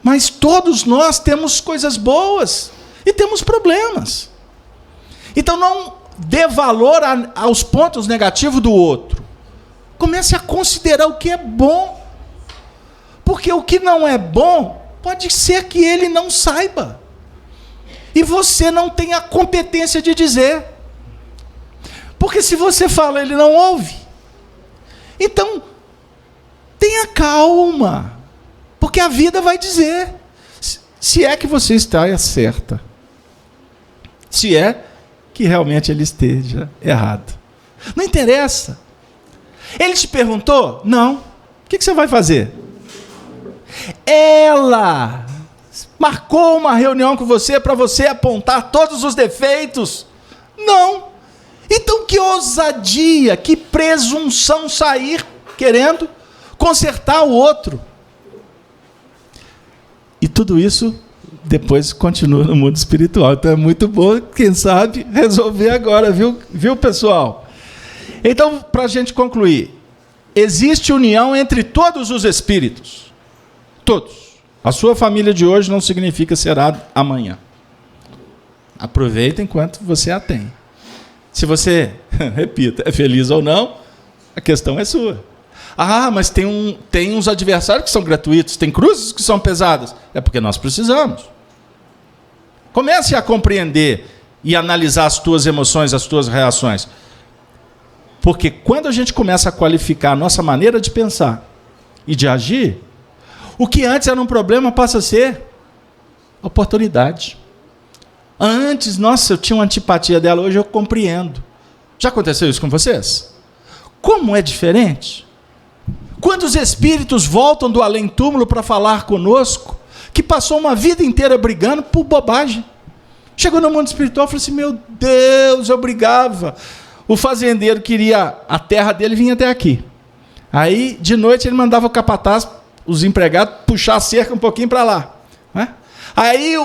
mas todos nós temos coisas boas e temos problemas. Então não dê valor aos pontos negativos do outro. Comece a considerar o que é bom. Porque o que não é bom, pode ser que ele não saiba. E você não tem a competência de dizer. Porque se você fala, ele não ouve. Então, tenha calma. Porque a vida vai dizer. Se é que você está certa. Se é que realmente ele esteja errado. Não interessa. Ele te perguntou? Não. O que você vai fazer? Ela marcou uma reunião com você para você apontar todos os defeitos? Não. Então que ousadia, que presunção sair querendo consertar o outro. E tudo isso depois continua no mundo espiritual. Então é muito bom, quem sabe, resolver agora, viu pessoal? Então, para a gente concluir, existe união entre todos os espíritos. Todos. A sua família de hoje não significa será amanhã. Aproveita enquanto você a tem. Se você, repita, é feliz ou não, a questão é sua. Ah, mas tem uns adversários que são gratuitos, tem cruzes que são pesadas. É porque nós precisamos. Comece a compreender e analisar as tuas emoções, as tuas reações. Porque quando a gente começa a qualificar a nossa maneira de pensar e de agir, o que antes era um problema passa a ser oportunidade. Antes, nossa, eu tinha uma antipatia dela, hoje eu compreendo. Já aconteceu isso com vocês? Como é diferente? Quando os espíritos voltam do além-túmulo para falar conosco, que passou uma vida inteira brigando por bobagem. Chegou no mundo espiritual e falou assim, meu Deus, eu brigava. O fazendeiro queria, a terra dele vinha até aqui. Aí, de noite, ele mandava o capataz, os empregados, puxar a cerca um pouquinho para lá. Né? Aí,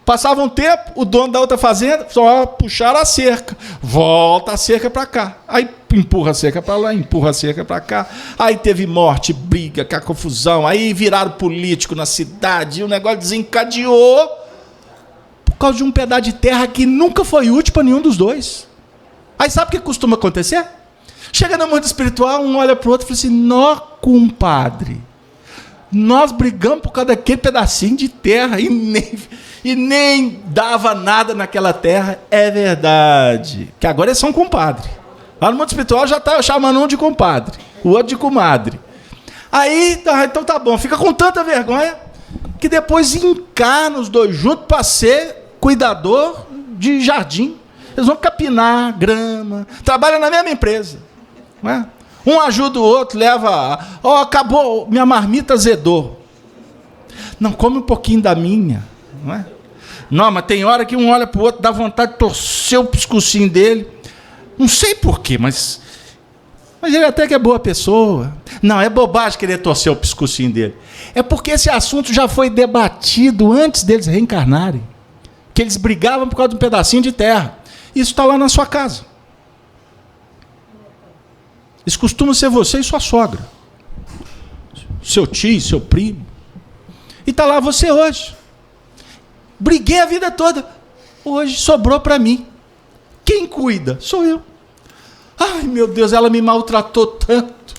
passava um tempo, o dono da outra fazenda, só puxaram a cerca. Volta a cerca para cá. Aí, empurra a cerca para lá, empurra a cerca para cá. Aí teve morte, briga, confusão. Aí viraram político na cidade e o negócio desencadeou por causa de um pedaço de terra que nunca foi útil para nenhum dos dois. Aí sabe o que costuma acontecer? Chega no mundo espiritual, um olha para o outro e fala assim, nó, compadre, nós brigamos por causa daquele pedacinho de terra e nem dava nada naquela terra. É verdade. Que agora é só um compadre. Lá no mundo espiritual já está chamando um de compadre, o outro de comadre. Aí, então tá bom, fica com tanta vergonha que depois encarna os dois juntos para ser cuidador de jardim. Eles vão capinar grama, trabalham na mesma empresa. Não é? Um ajuda o outro, leva... acabou, minha marmita azedou. Não, come um pouquinho da minha. Não é? Não, mas tem hora que um olha para o outro, dá vontade de torcer o pescocinho dele. Não sei porquê, mas ele até que é boa pessoa. Não, é bobagem querer torcer o pescocinho dele. É porque esse assunto já foi debatido antes deles reencarnarem. Que eles brigavam por causa de um pedacinho de terra. Isso está lá na sua casa. Isso costuma ser você e sua sogra. Seu tio, seu primo. E está lá você hoje. Briguei a vida toda. Hoje sobrou para mim. Quem cuida? Sou eu. Ai, meu Deus, ela me maltratou tanto.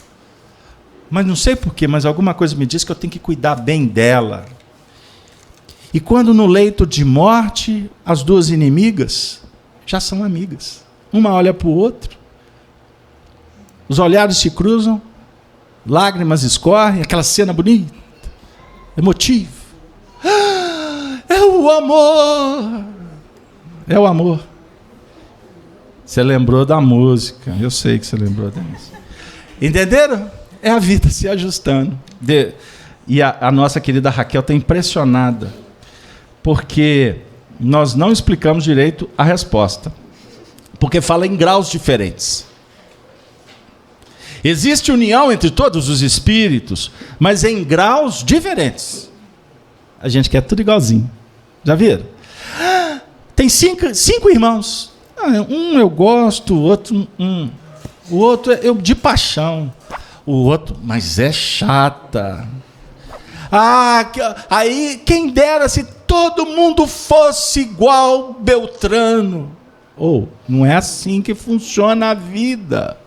Mas não sei porquê, mas alguma coisa me diz que eu tenho que cuidar bem dela. E quando no leito de morte, as duas inimigas já são amigas. Uma olha para o outro. Os olhares se cruzam. Lágrimas escorrem. Aquela cena bonita. Emotiva. É o amor. É o amor. Você lembrou da música. Eu sei que você lembrou da música. Entenderam? É a vida se ajustando. E a nossa querida Raquel está impressionada. Porque nós não explicamos direito a resposta. Porque fala em graus diferentes. Existe união entre todos os espíritos, mas em graus diferentes. A gente quer tudo igualzinho. Já viram? Tem cinco irmãos. Um eu gosto, o outro eu de paixão. O outro, mas é chata. Aí quem dera se todo mundo fosse igual Beltrano. Não é assim que funciona a vida.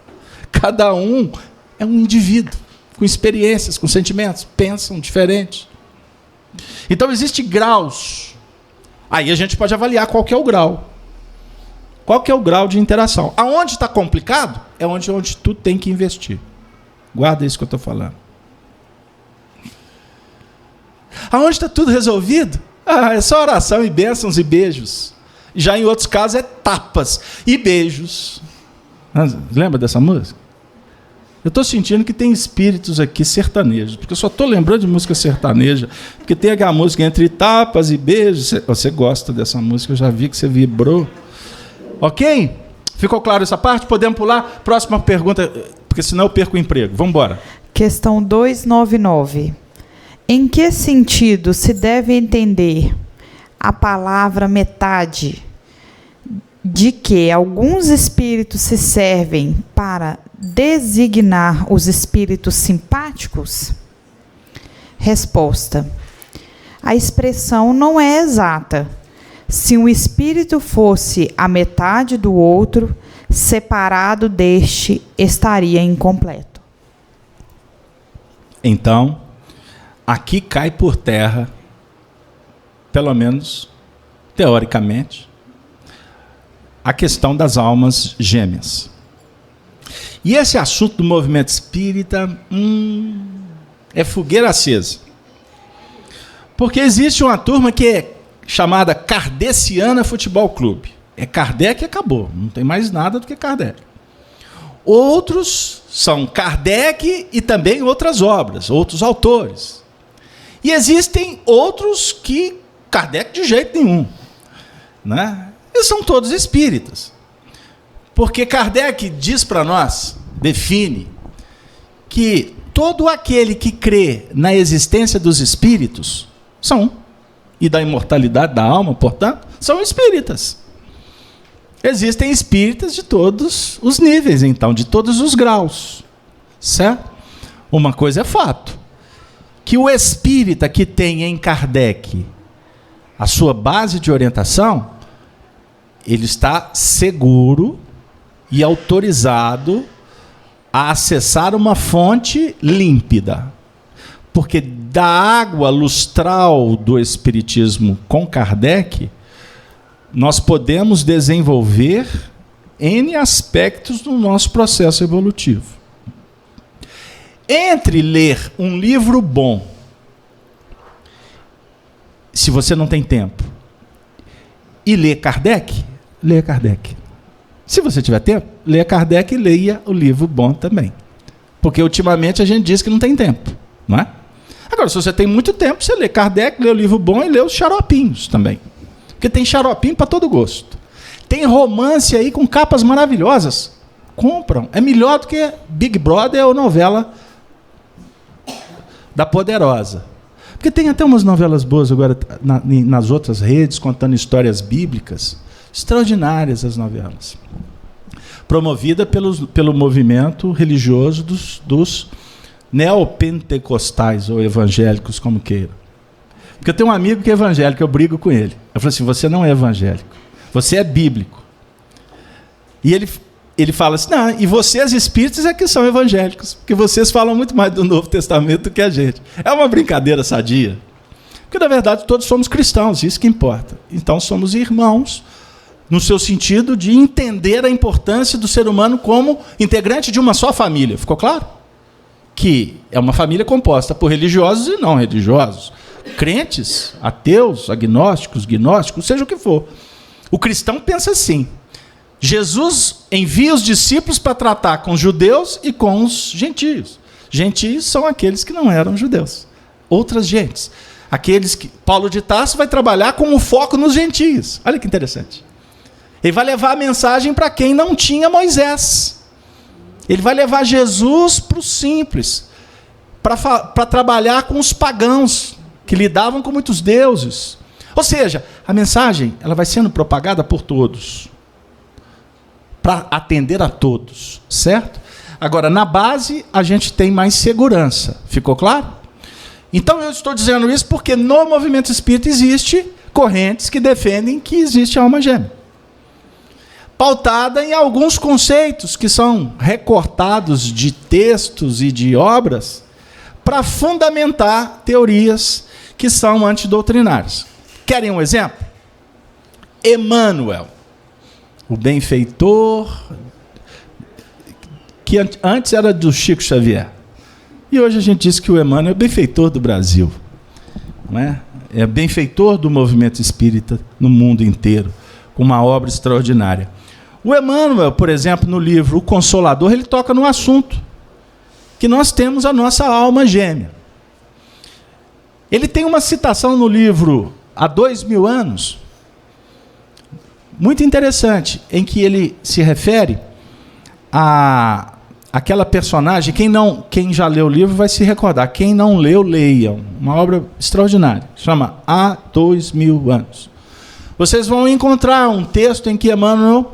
Cada um é um indivíduo, com experiências, com sentimentos, pensam diferente. Então, existem graus. Aí a gente pode avaliar qual que é o grau. Qual que é o grau de interação? Aonde está complicado, é onde tu tem que investir. Guarda isso que eu estou falando. Aonde está tudo resolvido, é só oração e bênçãos e beijos. Já em outros casos é tapas e beijos. Lembra dessa música? Eu estou sentindo que tem espíritos aqui sertanejos, porque eu só estou lembrando de música sertaneja, porque tem aquela música entre tapas e beijos. Você gosta dessa música, eu já vi que você vibrou. Ok? Ficou claro essa parte? Podemos pular? Próxima pergunta, porque senão eu perco o emprego. Vamos embora. Questão 299. Em que sentido se deve entender a palavra metade, de que alguns espíritos se servem para designar os espíritos simpáticos? Resposta: a expressão não é exata. Se um espírito fosse a metade do outro, separado deste, estaria incompleto. Então, aqui cai por terra, pelo menos teoricamente, a questão das almas gêmeas. E esse assunto do movimento espírita é fogueira acesa. Porque existe uma turma que é chamada Kardeciana Futebol Clube. É Kardec e acabou. Não tem mais nada do que Kardec. Outros são Kardec e também outras obras, outros autores. E existem outros que Kardec de jeito nenhum. Né? Eles são todos espíritas. Porque Kardec diz para nós, define, que todo aquele que crê na existência dos espíritos e da imortalidade da alma, portanto, são espíritas. Existem espíritas de todos os níveis, então, de todos os graus. Certo? Uma coisa é fato, que o espírita que tem em Kardec a sua base de orientação, ele está seguro e autorizado a acessar uma fonte límpida. Porque da água lustral do Espiritismo com Kardec, nós podemos desenvolver N aspectos do nosso processo evolutivo. Entre ler um livro bom se você não tem tempo e lê Kardec, leia Kardec. Se você tiver tempo, leia Kardec e leia o livro bom também. Porque ultimamente a gente diz que não tem tempo, não é? Agora, se você tem muito tempo, você lê Kardec, lê o livro bom e lê os xaropinhos também. Porque tem xaropinho para todo gosto. Tem romance aí com capas maravilhosas. Compram. É melhor do que Big Brother ou novela da Poderosa. Porque tem até umas novelas boas agora nas outras redes, contando histórias bíblicas. Extraordinárias as novelas. Promovida pelo movimento religioso dos neopentecostais, ou evangélicos, como queira. Porque eu tenho um amigo que é evangélico, eu brigo com ele. Eu falo assim, você não é evangélico, você é bíblico. E ele fala assim, não, e vocês espíritas é que são evangélicos, porque vocês falam muito mais do Novo Testamento do que a gente. É uma brincadeira sadia. Porque, na verdade, todos somos cristãos, isso que importa. Então, somos irmãos, no seu sentido de entender a importância do ser humano como integrante de uma só família. Ficou claro? Que é uma família composta por religiosos e não religiosos. Crentes, ateus, agnósticos, gnósticos, seja o que for. O cristão pensa assim. Jesus envia os discípulos para tratar com os judeus e com os gentios. Gentios são aqueles que não eram judeus. Outras gentes. Aqueles que Paulo de Tarso vai trabalhar com o foco nos gentios. Olha que interessante. Ele vai levar a mensagem para quem não tinha Moisés. Ele vai levar Jesus para os simples, para trabalhar com os pagãos, que lidavam com muitos deuses. Ou seja, a mensagem ela vai sendo propagada por todos, para atender a todos, certo? Agora, na base, a gente tem mais segurança. Ficou claro? Então, eu estou dizendo isso porque no movimento espírita existe correntes que defendem que existe alma gêmea. Pautada em alguns conceitos que são recortados de textos e de obras para fundamentar teorias que são antidoutrinárias. Querem um exemplo? Emmanuel, o benfeitor, que antes era do Chico Xavier. E hoje a gente diz que o Emmanuel é benfeitor do Brasil. Não é? É benfeitor do movimento espírita no mundo inteiro, com uma obra extraordinária. O Emmanuel, por exemplo, no livro O Consolador, ele toca no assunto que nós temos a nossa alma gêmea. Ele tem uma citação no livro Há 2000 anos, muito interessante, em que ele se refere a aquela personagem. Quem já leu o livro vai se recordar. Quem não leu, leiam. Uma obra extraordinária. Chama Há 2000 anos. Vocês vão encontrar um texto em que Emmanuel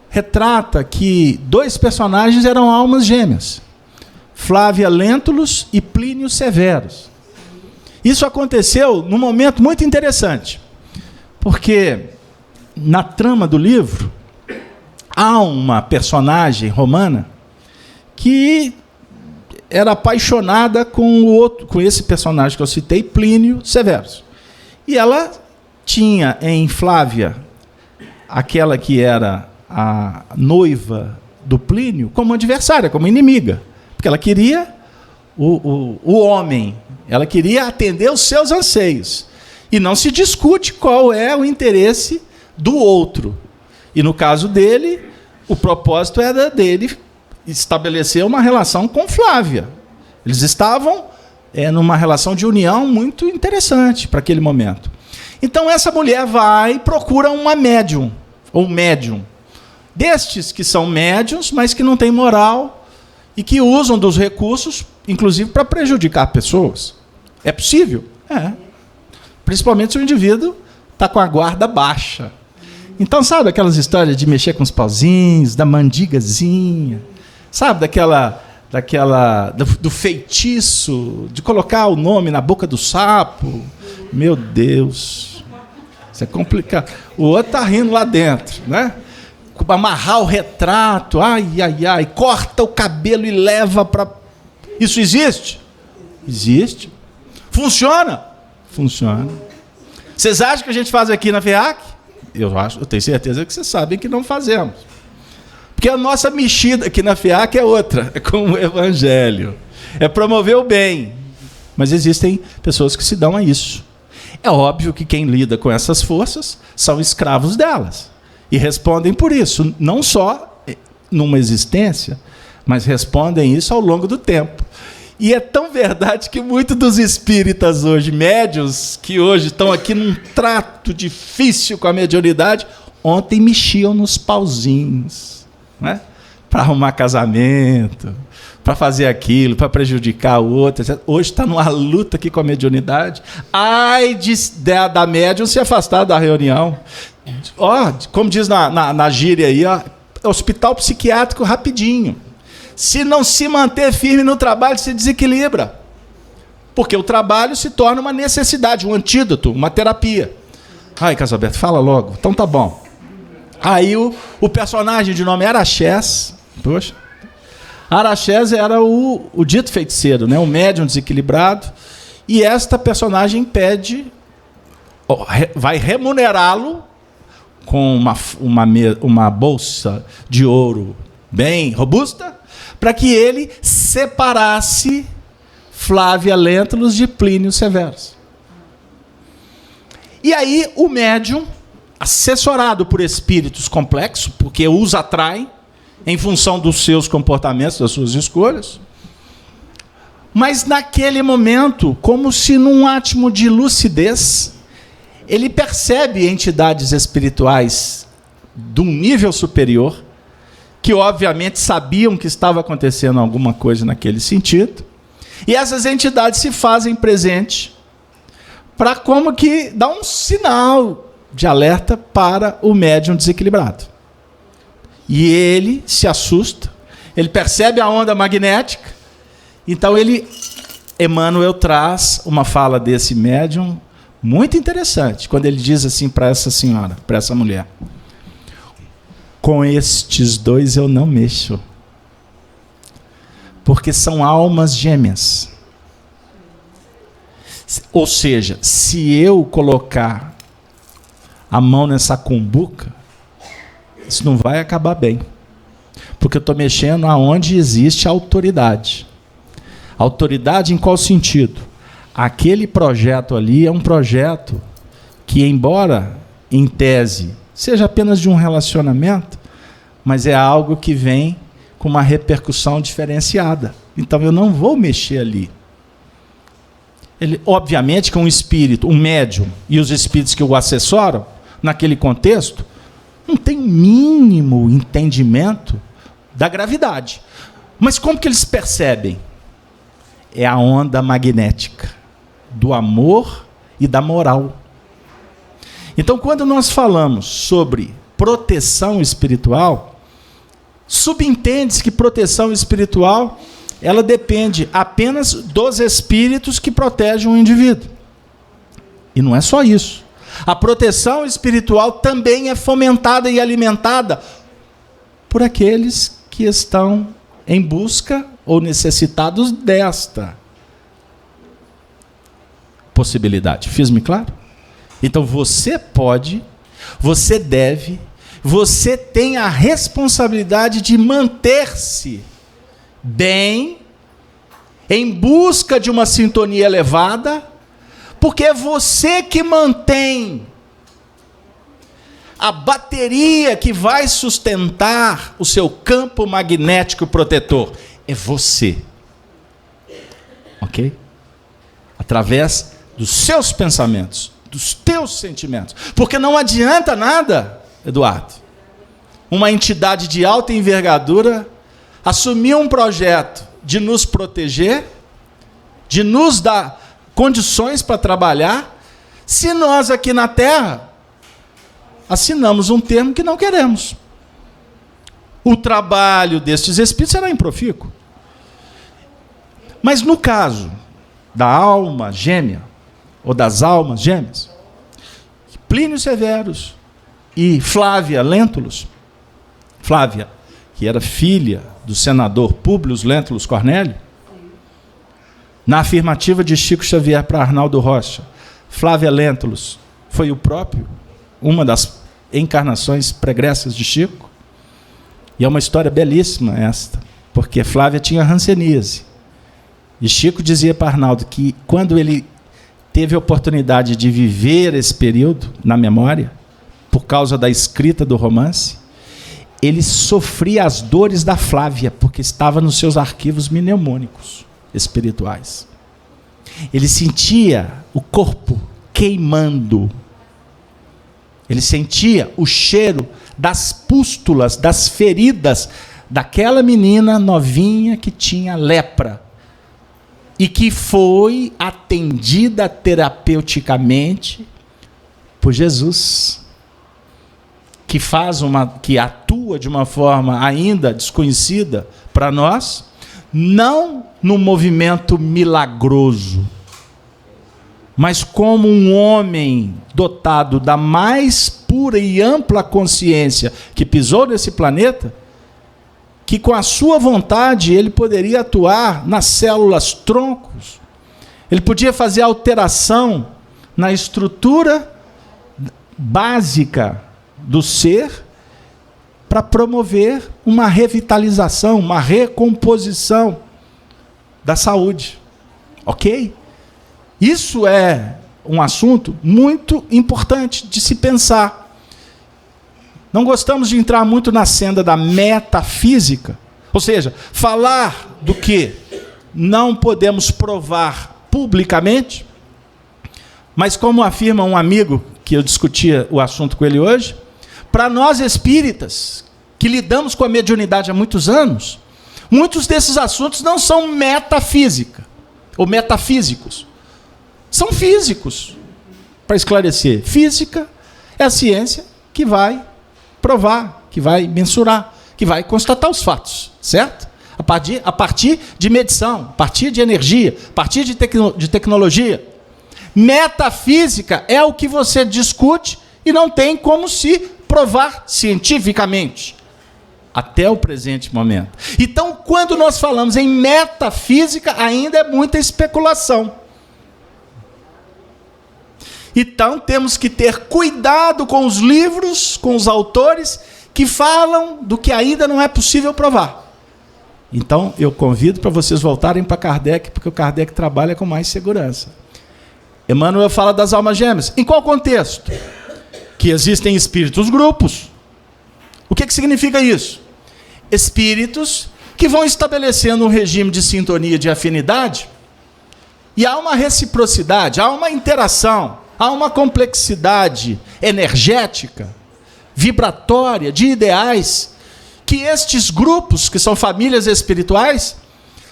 retrata que dois personagens eram almas gêmeas, Flávia Lentulus e Plínio Severus. Isso aconteceu num momento muito interessante, porque na trama do livro há uma personagem romana que era apaixonada com esse personagem que eu citei, Plínio Severus. E ela tinha em Flávia, aquela que era a noiva do Plínio, como adversária, como inimiga. Porque ela queria o homem, ela queria atender os seus anseios. E não se discute qual é o interesse do outro. E no caso dele, o propósito era dele estabelecer uma relação com Flávia. Eles estavam numa relação de união muito interessante para aquele momento. Então essa mulher vai e procura uma médium, ou médium. Destes que são médiums, mas que não têm moral e que usam dos recursos, inclusive, para prejudicar pessoas. É possível? É. Principalmente se o indivíduo está com a guarda baixa. Então, sabe aquelas histórias de mexer com os pauzinhos, da mandigazinha, sabe do feitiço, de colocar o nome na boca do sapo? Meu Deus, isso é complicado. O outro está rindo lá dentro, né? Amarrar o retrato, corta o cabelo e leva para... Isso existe? Existe. Funciona? Funciona. Vocês acham que a gente faz aqui na FEAC? Eu tenho certeza que vocês sabem que não fazemos. Porque a nossa mexida aqui na FEAC é outra, é com o Evangelho. É promover o bem. Mas existem pessoas que se dão a isso. É óbvio que quem lida com essas forças são escravos delas. E respondem por isso, não só numa existência, mas respondem isso ao longo do tempo. E é tão verdade que muitos dos espíritas hoje, médiuns, que hoje estão aqui num trato difícil com a mediunidade, ontem mexiam nos pauzinhos, né? Para arrumar casamento, para fazer aquilo, para prejudicar o outro, etc. Hoje está numa luta aqui com a mediunidade. Ai da médium se afastar da reunião. Como diz na gíria aí, hospital psiquiátrico rapidinho. Se não se manter firme no trabalho, se desequilibra. Porque o trabalho se torna uma necessidade, um antídoto, uma terapia. Ai, Casalberto, fala logo. Então tá bom. Aí o personagem de nome Araxés, poxa, Araxés era o dito feiticeiro, né? O médium desequilibrado. E esta personagem vai remunerá-lo com uma bolsa de ouro bem robusta, para que ele separasse Flávia Lentulus de Plínio Severus. E aí o médium, assessorado por espíritos complexos, porque os atraem em função dos seus comportamentos, das suas escolhas, mas naquele momento, como se num átimo de lucidez, ele percebe entidades espirituais de um nível superior, que obviamente sabiam que estava acontecendo alguma coisa naquele sentido, e essas entidades se fazem presente para como que dar um sinal de alerta para o médium desequilibrado. E ele se assusta, ele percebe a onda magnética, então Emmanuel traz uma fala desse médium muito interessante, quando ele diz assim para essa senhora, para essa mulher: com estes dois eu não mexo, porque são almas gêmeas. Ou seja, se eu colocar a mão nessa cumbuca, isso não vai acabar bem, porque eu estou mexendo aonde existe autoridade. Autoridade em qual sentido? Aquele projeto ali é um projeto que, embora em tese seja apenas de um relacionamento, mas é algo que vem com uma repercussão diferenciada. Então eu não vou mexer ali. Obviamente que um espírito, um médium e os espíritos que o assessoram, naquele contexto, não tem o mínimo entendimento da gravidade. Mas como que eles percebem? É a onda magnética do amor e da moral. Então, quando nós falamos sobre proteção espiritual, subentende-se que proteção espiritual ela depende apenas dos espíritos que protegem o indivíduo. E não é só isso. A proteção espiritual também é fomentada e alimentada por aqueles que estão em busca ou necessitados desta possibilidade. Fiz-me claro? Então você pode, você deve, você tem a responsabilidade de manter-se bem, em busca de uma sintonia elevada, porque é você que mantém a bateria que vai sustentar o seu campo magnético protetor. É você. Ok? Através dos seus pensamentos, dos teus sentimentos. Porque não adianta nada, Eduardo, uma entidade de alta envergadura assumir um projeto de nos proteger, de nos dar condições para trabalhar, se nós aqui na Terra assinamos um termo que não queremos. O trabalho destes espíritos será improfícuo. Mas no caso da alma gêmea, ou das almas gêmeas, Plínio Severus e Flávia Lentulus, Flávia, que era filha do senador Públio Lentulus Cornélio, na afirmativa de Chico Xavier para Arnaldo Rocha, Flávia Lentulus foi uma das encarnações pregressas de Chico, e é uma história belíssima esta, porque Flávia tinha hanseníase, e Chico dizia para Arnaldo que quando ele teve a oportunidade de viver esse período na memória, por causa da escrita do romance, ele sofria as dores da Flávia, porque estava nos seus arquivos mnemônicos espirituais. Ele sentia o corpo queimando. Ele sentia o cheiro das pústulas, das feridas daquela menina novinha que tinha lepra e que foi atendida terapeuticamente por Jesus, que atua de uma forma ainda desconhecida para nós, não no movimento milagroso, mas como um homem dotado da mais pura e ampla consciência que pisou nesse planeta, que com a sua vontade ele poderia atuar nas células troncos, ele podia fazer alteração na estrutura básica do ser para promover uma revitalização, uma recomposição da saúde. Ok? Isso é um assunto muito importante de se pensar. Não gostamos de entrar muito na senda da metafísica, ou seja, falar do que não podemos provar publicamente, mas como afirma um amigo, que eu discutia o assunto com ele hoje, para nós espíritas, que lidamos com a mediunidade há muitos anos, muitos desses assuntos não são metafísica, ou metafísicos, são físicos. Para esclarecer, física é a ciência que vai provar, que vai mensurar, que vai constatar os fatos, certo? A partir de medição, a partir de energia, a partir de tecnologia. Metafísica é o que você discute e não tem como se provar cientificamente, até o presente momento. Então, quando nós falamos em metafísica, ainda é muita especulação. Então, temos que ter cuidado com os livros, com os autores que falam do que ainda não é possível provar. Então, eu convido para vocês voltarem para Kardec, porque o Kardec trabalha com mais segurança. Emmanuel fala das almas gêmeas. Em qual contexto? Que existem espíritos grupos. O que significa isso? Espíritos que vão estabelecendo um regime de sintonia, de afinidade, e há uma reciprocidade, há uma interação, há uma complexidade energética, vibratória, de ideais, que estes grupos, que são famílias espirituais,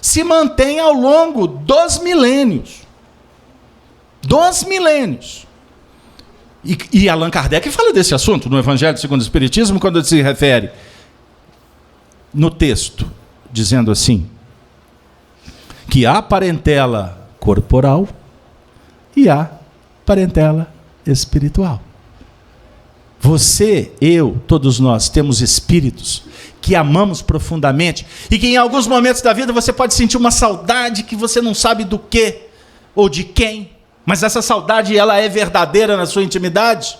se mantêm ao longo dos milênios. Dos milênios. E Allan Kardec fala desse assunto no Evangelho segundo o Espiritismo, quando ele se refere no texto, dizendo assim, que há parentela corporal e há parentela espiritual. Você, eu, todos nós temos espíritos que amamos profundamente e que em alguns momentos da vida você pode sentir uma saudade que você não sabe do que ou de quem, mas essa saudade ela é verdadeira na sua intimidade,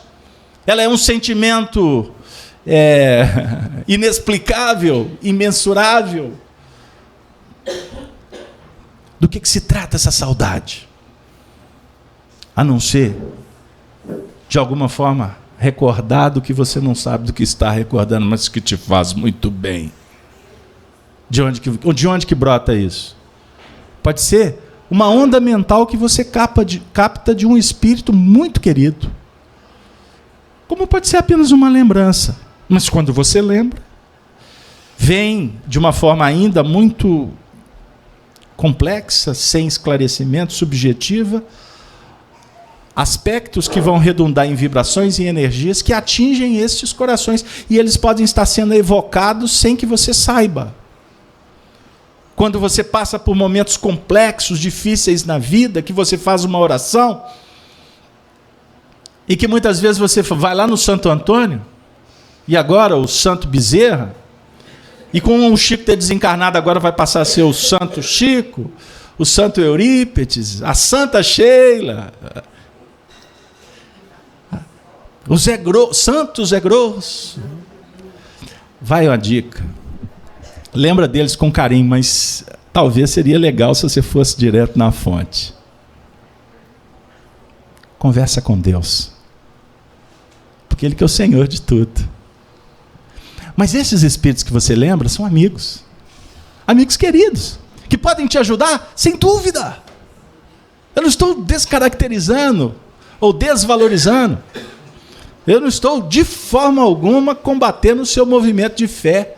ela é um sentimento inexplicável, imensurável. Do que se trata essa saudade? A não ser, de alguma forma, recordar do que você não sabe do que está recordando, mas que te faz muito bem. De onde que brota isso? Pode ser uma onda mental que você capta de um espírito muito querido. Como pode ser apenas uma lembrança. Mas quando você lembra, vem de uma forma ainda muito complexa, sem esclarecimento, subjetiva, aspectos que vão redundar em vibrações e energias que atingem estes corações. E eles podem estar sendo evocados sem que você saiba. Quando você passa por momentos complexos, difíceis na vida, que você faz uma oração, e que muitas vezes você vai lá no Santo Antônio, e agora o Santo Bezerra, e com o Chico ter desencarnado, agora vai passar a ser o Santo Chico, o Santo Eurípides, a Santa Sheila, o Santo Zé Grosso. Vai uma dica. Lembra deles com carinho, mas talvez seria legal se você fosse direto na fonte. conversa com Deus. Porque Ele que é o Senhor de tudo. Mas esses espíritos que você lembra são amigos. Amigos queridos. Que podem te ajudar, sem dúvida. Eu não estou descaracterizando ou desvalorizando. Eu não estou, de forma alguma, combatendo o seu movimento de fé,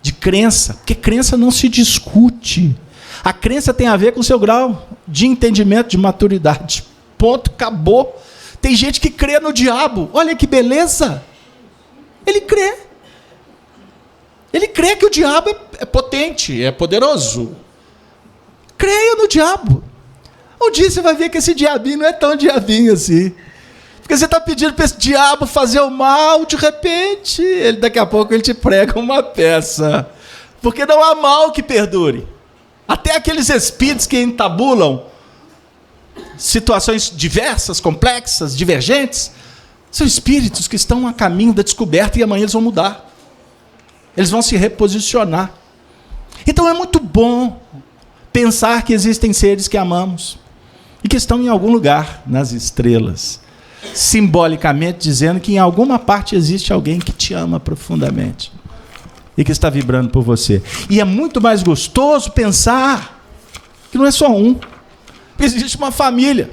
de crença. Porque crença não se discute. A crença tem a ver com o seu grau de entendimento, de maturidade. Ponto, acabou. Tem gente que crê no diabo. Olha que beleza. Ele crê. Ele crê que o diabo é potente, é poderoso. Creia no diabo. Um dia você vai ver que esse diabinho não é tão diabinho assim. Porque você está pedindo para esse diabo fazer o mal, de repente, daqui a pouco ele te prega uma peça. Porque não há mal que perdure. Até aqueles espíritos que entabulam situações diversas, complexas, divergentes, são espíritos que estão a caminho da descoberta e amanhã eles vão mudar. Eles vão se reposicionar. Então é muito bom pensar que existem seres que amamos e que estão em algum lugar nas estrelas, simbolicamente dizendo que em alguma parte existe alguém que te ama profundamente e que está vibrando por você. E é muito mais gostoso pensar que não é só um, que existe uma família.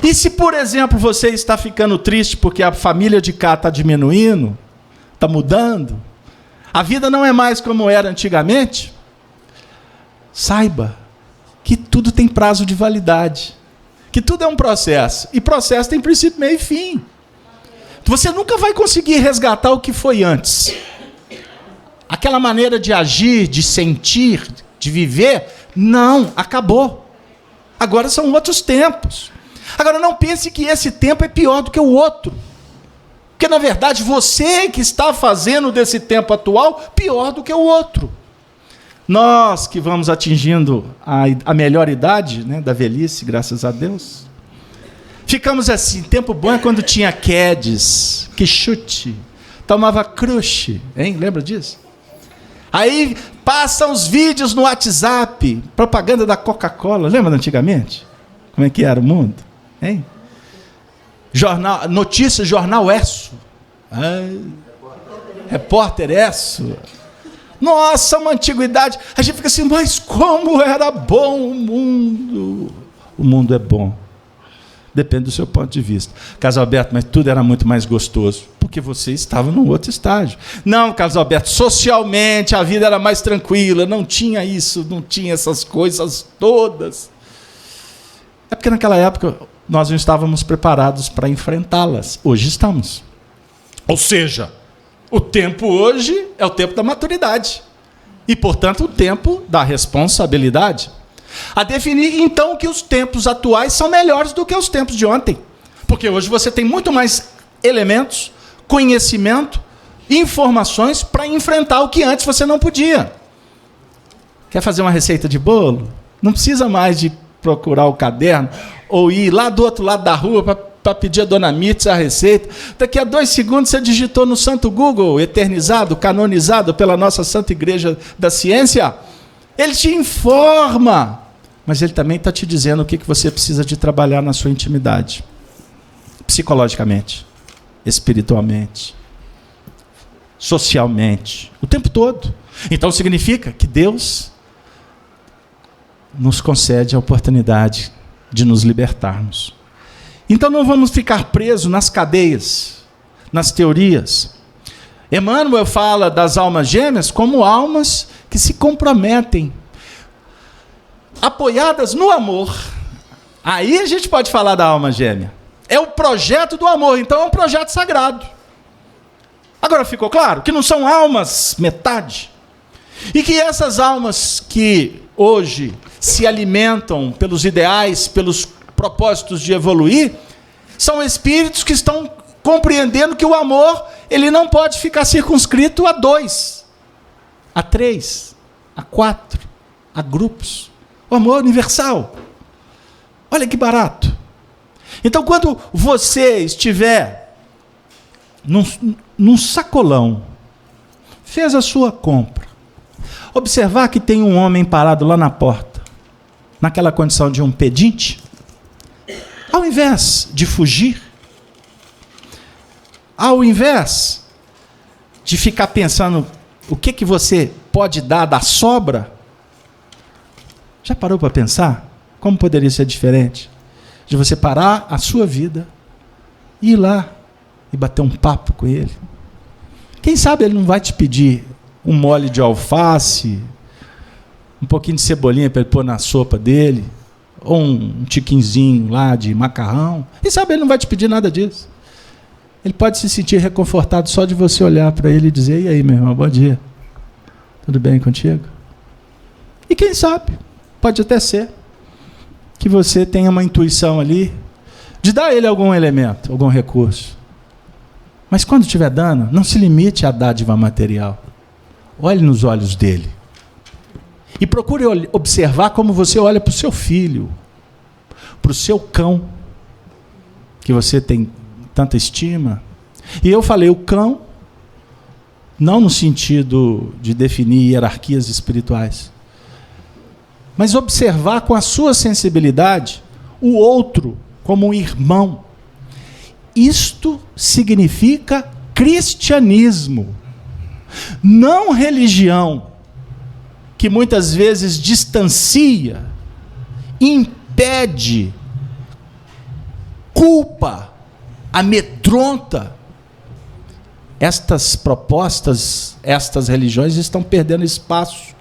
E se, por exemplo, você está ficando triste porque a família de cá está diminuindo, está mudando, a vida não é mais como era antigamente, saiba que tudo tem prazo de validade, que tudo é um processo, e processo tem princípio, meio e fim. Você nunca vai conseguir resgatar o que foi antes. Aquela maneira de agir, de sentir, de viver, não, acabou. Agora são outros tempos. Agora não pense que esse tempo é pior do que o outro. Porque, na verdade, você que está fazendo desse tempo atual pior do que o outro. Nós que vamos atingindo a melhor idade, né, da velhice, graças a Deus, ficamos assim, tempo bom é quando tinha Quedes, Quixote, tomava crush, hein? Lembra disso? Aí passam os vídeos no WhatsApp, propaganda da Coca-Cola, lembra antigamente? Como é que era o mundo? Hein? Notícias, jornal Esso. Repórter Esso. Nossa, uma antiguidade. A gente fica assim, mas como era bom o mundo. O mundo é bom. Depende do seu ponto de vista. Carlos Alberto, mas tudo era muito mais gostoso. Porque você estava num outro estágio. Não, Carlos Alberto, socialmente a vida era mais tranquila. Não tinha isso, não tinha essas coisas todas. É porque naquela época nós não estávamos preparados para enfrentá-las. Hoje estamos. Ou seja, o tempo hoje é o tempo da maturidade. E, portanto, o tempo da responsabilidade. A definir, então, que os tempos atuais são melhores do que os tempos de ontem. Porque hoje você tem muito mais elementos, conhecimento, informações para enfrentar o que antes você não podia. Quer fazer uma receita de bolo? Não precisa mais de procurar o caderno ou ir lá do outro lado da rua para pedir a Dona Mitz a receita. Daqui a 2 segundos você digitou no Santo Google, eternizado, canonizado pela nossa Santa Igreja da Ciência. Ele te informa, mas ele também está te dizendo o que você precisa de trabalhar na sua intimidade. Psicologicamente, espiritualmente, socialmente, o tempo todo. Então significa que Deus nos concede a oportunidade de nos libertarmos. Então não vamos ficar presos nas cadeias, nas teorias. Emmanuel fala das almas gêmeas como almas que se comprometem, apoiadas no amor. Aí a gente pode falar da alma gêmea. É o projeto do amor, então é um projeto sagrado. Agora ficou claro que não são almas metade. E que essas almas que hoje se alimentam pelos ideais, pelos propósitos de evoluir, são espíritos que estão compreendendo que o amor ele não pode ficar circunscrito a 2, a 3, a 4, a grupos. O amor universal. Olha que barato. Então, quando você estiver num sacolão, fez a sua compra, observar que tem um homem parado lá na porta, naquela condição de um pedinte, Ao invés de fugir, ao invés de ficar pensando o que você pode dar da sobra, já parou para pensar como poderia ser diferente? De você parar a sua vida e ir lá e bater um papo com ele. Quem sabe ele não vai te pedir um mole de alface, um pouquinho de cebolinha para ele pôr na sopa dele, ou um tiquinzinho lá de macarrão. Quem sabe ele não vai te pedir nada disso. Ele pode se sentir reconfortado só de você olhar para ele e dizer: e aí, meu irmão, bom dia. Tudo bem contigo? E quem sabe, pode até ser que você tenha uma intuição ali de dar a ele algum elemento, algum recurso. Mas quando estiver dando, não se limite à dádiva material. Olhe nos olhos dele. E procure observar como você olha para o seu filho, para o seu cão, que você tem tanta estima. E eu falei o cão, não no sentido de definir hierarquias espirituais, mas observar com a sua sensibilidade o outro como um irmão. Isto significa cristianismo, não religião, que muitas vezes distancia, impede, culpa, amedronta. Estas propostas, estas religiões estão perdendo espaço.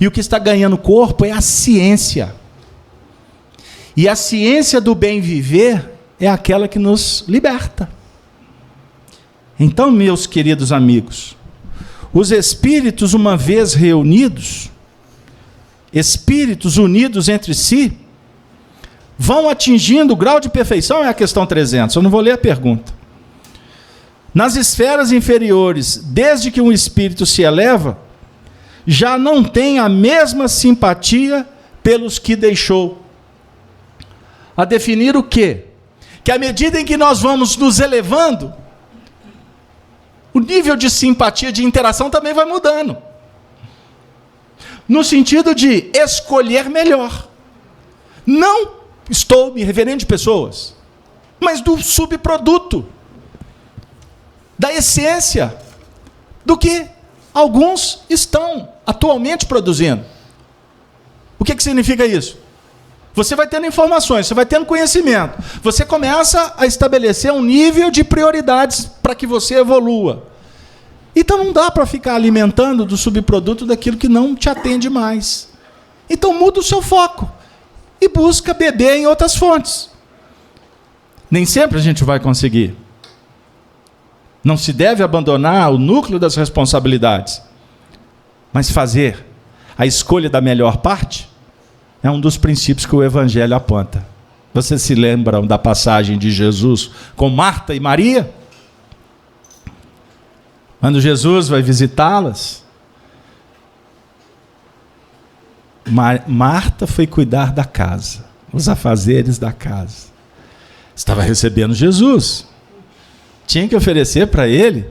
E o que está ganhando corpo é a ciência. E a ciência do bem viver é aquela que nos liberta. Então, meus queridos amigos, os espíritos, uma vez reunidos, espíritos unidos entre si, vão atingindo o grau de perfeição, é a questão 300, eu não vou ler a pergunta. Nas esferas inferiores, desde que um espírito se eleva, já não tem a mesma simpatia pelos que deixou. A definir o quê? Que à medida em que nós vamos nos elevando, o nível de simpatia, de interação também vai mudando. No sentido de escolher melhor. Não estou me referindo de pessoas, mas do subproduto, da essência, do que alguns estão atualmente produzindo. O que significa isso? Você vai tendo informações, você vai tendo conhecimento, você começa a estabelecer um nível de prioridades para que você evolua. Então não dá para ficar alimentando do subproduto daquilo que não te atende mais. Então muda o seu foco e busca beber em outras fontes. Nem sempre a gente vai conseguir. Não se deve abandonar o núcleo das responsabilidades, mas fazer a escolha da melhor parte é um dos princípios que o Evangelho aponta. Vocês se lembram da passagem de Jesus com Marta e Maria? Quando Jesus vai visitá-las, Marta foi cuidar da casa, os afazeres da casa. Estava recebendo Jesus. Tinha que oferecer para ele,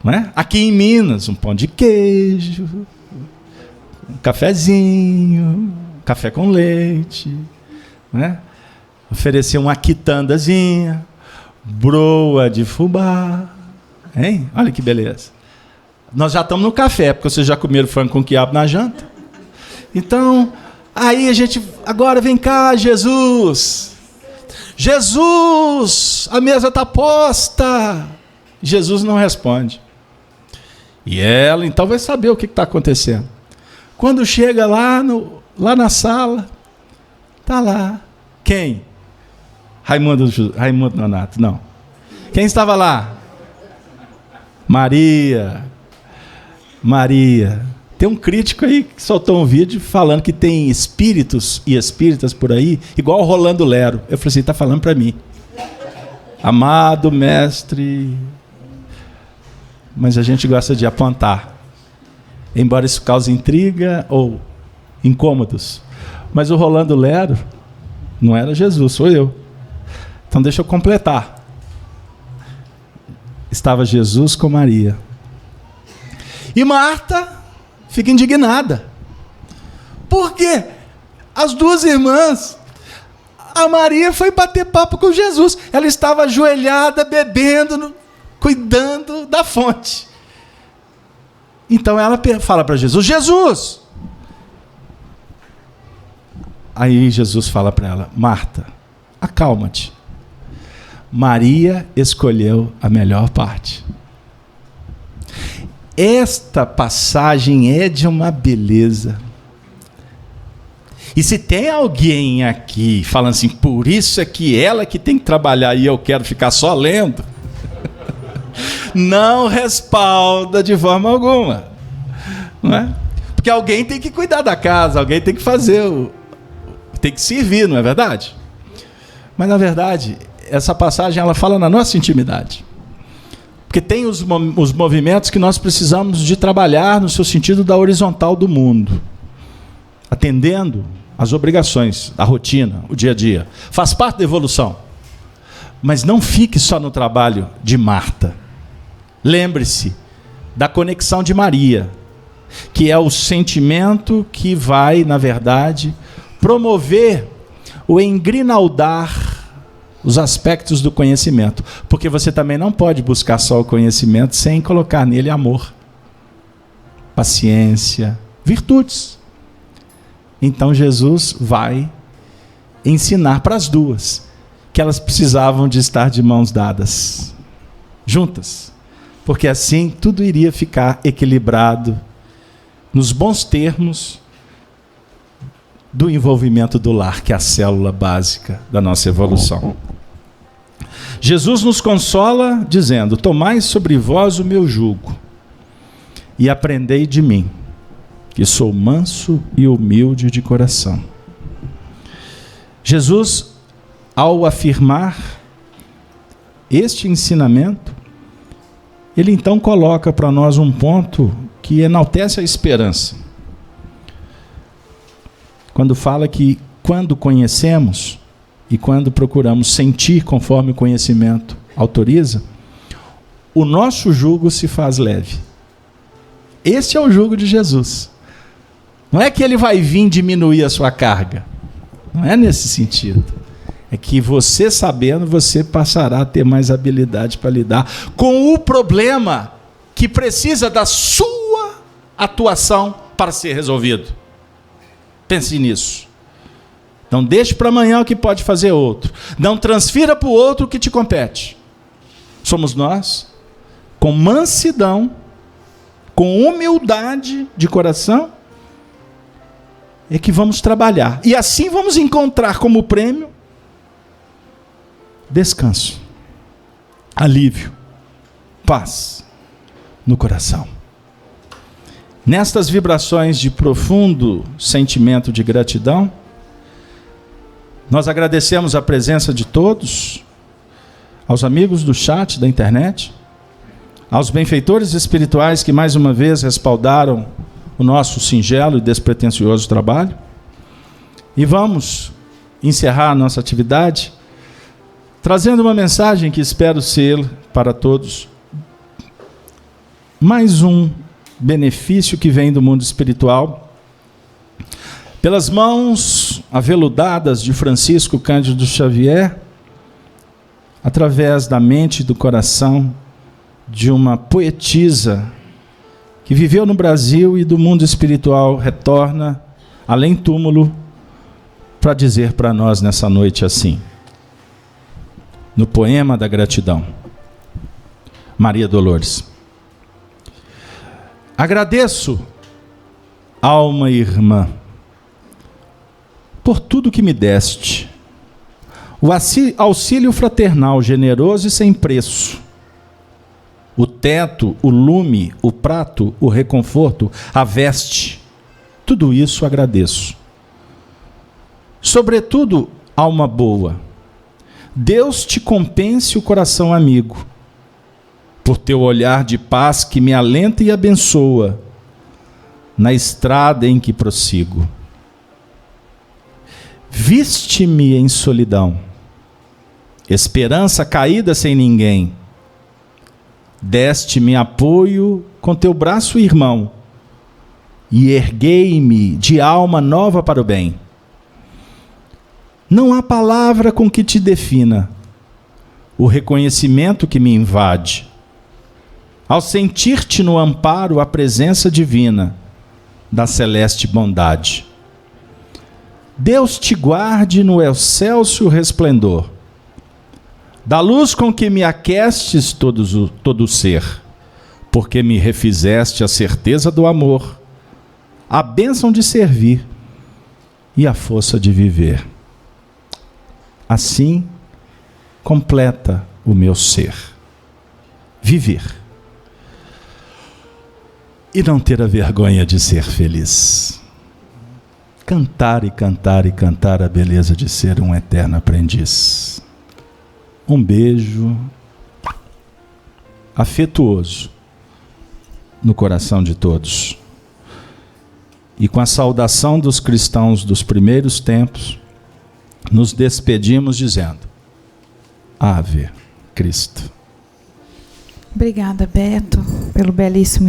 não é? Aqui em Minas, um pão de queijo, um cafezinho, café com leite, né? Oferecer uma quitandazinha, broa de fubá, hein? Olha que beleza. Nós já estamos no café, porque vocês já comeram frango com quiabo na janta. Então, aí a gente, agora vem cá, Jesus, a mesa está posta. Jesus não responde. E ela então vai saber o que está acontecendo. Quando chega lá na sala, está lá. Quem? Raimundo Nonato, não. Quem estava lá? Maria. Tem um crítico aí que soltou um vídeo falando que tem espíritos e espíritas por aí, igual o Rolando Lero. Eu falei assim, está falando para mim. Amado mestre. Mas a gente gosta de apontar. Embora isso cause intriga ou incômodos. Mas o Rolando Lero não era Jesus, sou eu. Então deixa eu completar. Estava Jesus com Maria. E Marta fica indignada. Por quê? As duas irmãs, A Maria foi bater papo com Jesus. Ela estava ajoelhada, bebendo, cuidando da fonte. Então ela fala para Jesus: Jesus! Aí Jesus fala para ela: Marta, acalma-te. Maria escolheu a melhor parte. Esta passagem é de uma beleza. E se tem alguém aqui falando assim, por isso é que ela que tem que trabalhar e eu quero ficar só lendo, não respalda de forma alguma. Não é? Porque alguém tem que cuidar da casa, alguém tem que fazer, tem que servir, não é verdade? Mas na verdade, essa passagem ela fala na nossa intimidade. Porque tem os movimentos que nós precisamos de trabalhar no seu sentido da horizontal do mundo, atendendo às obrigações, a rotina, o dia a dia. Faz parte da evolução. Mas não fique só no trabalho de Marta. Lembre-se da conexão de Maria, que é o sentimento que vai, na verdade, promover o engrinaldar os aspectos do conhecimento. Porque você também não pode buscar só o conhecimento sem colocar nele amor, paciência, virtudes. Então Jesus vai ensinar para as duas que elas precisavam de estar de mãos dadas, juntas, porque assim tudo iria ficar equilibrado nos bons termos do envolvimento do lar, que é a célula básica da nossa evolução. Jesus nos consola dizendo: tomai sobre vós o meu jugo e aprendei de mim, que sou manso e humilde de coração. Jesus, ao afirmar este ensinamento, ele então coloca para nós um ponto que enaltece a esperança. Quando fala que quando conhecemos e quando procuramos sentir conforme o conhecimento autoriza, o nosso jugo se faz leve. Este é o jugo de Jesus. Não é que ele vai vir diminuir a sua carga. Não é nesse sentido. É que você sabendo, você passará a ter mais habilidade para lidar com o problema que precisa da sua atuação para ser resolvido. Pense nisso. Não deixe para amanhã o que pode fazer outro. Não transfira para o outro o que te compete. Somos nós, com mansidão, com humildade de coração, é que vamos trabalhar. E assim vamos encontrar como prêmio descanso, alívio, paz no coração. Nestas vibrações de profundo sentimento de gratidão, nós agradecemos a presença de todos, aos amigos do chat, da internet, aos benfeitores espirituais que mais uma vez respaldaram o nosso singelo e despretensioso trabalho. E vamos encerrar a nossa atividade trazendo uma mensagem que espero ser para todos mais um benefício que vem do mundo espiritual, pelas mãos aveludadas de Francisco Cândido Xavier, através da mente e do coração de uma poetisa que viveu no Brasil e do mundo espiritual retorna, além túmulo, para dizer para nós nessa noite assim, no poema da gratidão. Maria Dolores. Agradeço, alma irmã, por tudo que me deste, o auxílio fraternal generoso e sem preço, o teto, o lume, o prato, o reconforto, a veste, tudo isso agradeço. Sobretudo, alma boa, Deus te compense o coração amigo, por teu olhar de paz que me alenta e abençoa na estrada em que prossigo. Viste-me em solidão, esperança caída sem ninguém. Deste-me apoio com teu braço irmão e erguei-me de alma nova para o bem. Não há palavra com que te defina o reconhecimento que me invade. Ao sentir-te no amparo, a presença divina da celeste bondade. Deus te guarde no excelso resplendor da luz com que me aquestes todo o ser, porque me refizeste a certeza do amor, a bênção de servir e a força de viver. Assim, completa o meu ser. Viver. E não ter a vergonha de ser feliz. Cantar e cantar e cantar a beleza de ser um eterno aprendiz. Um beijo afetuoso no coração de todos. E com a saudação dos cristãos dos primeiros tempos, nos despedimos dizendo: Ave Cristo. Obrigada, Beto, pelo belíssimo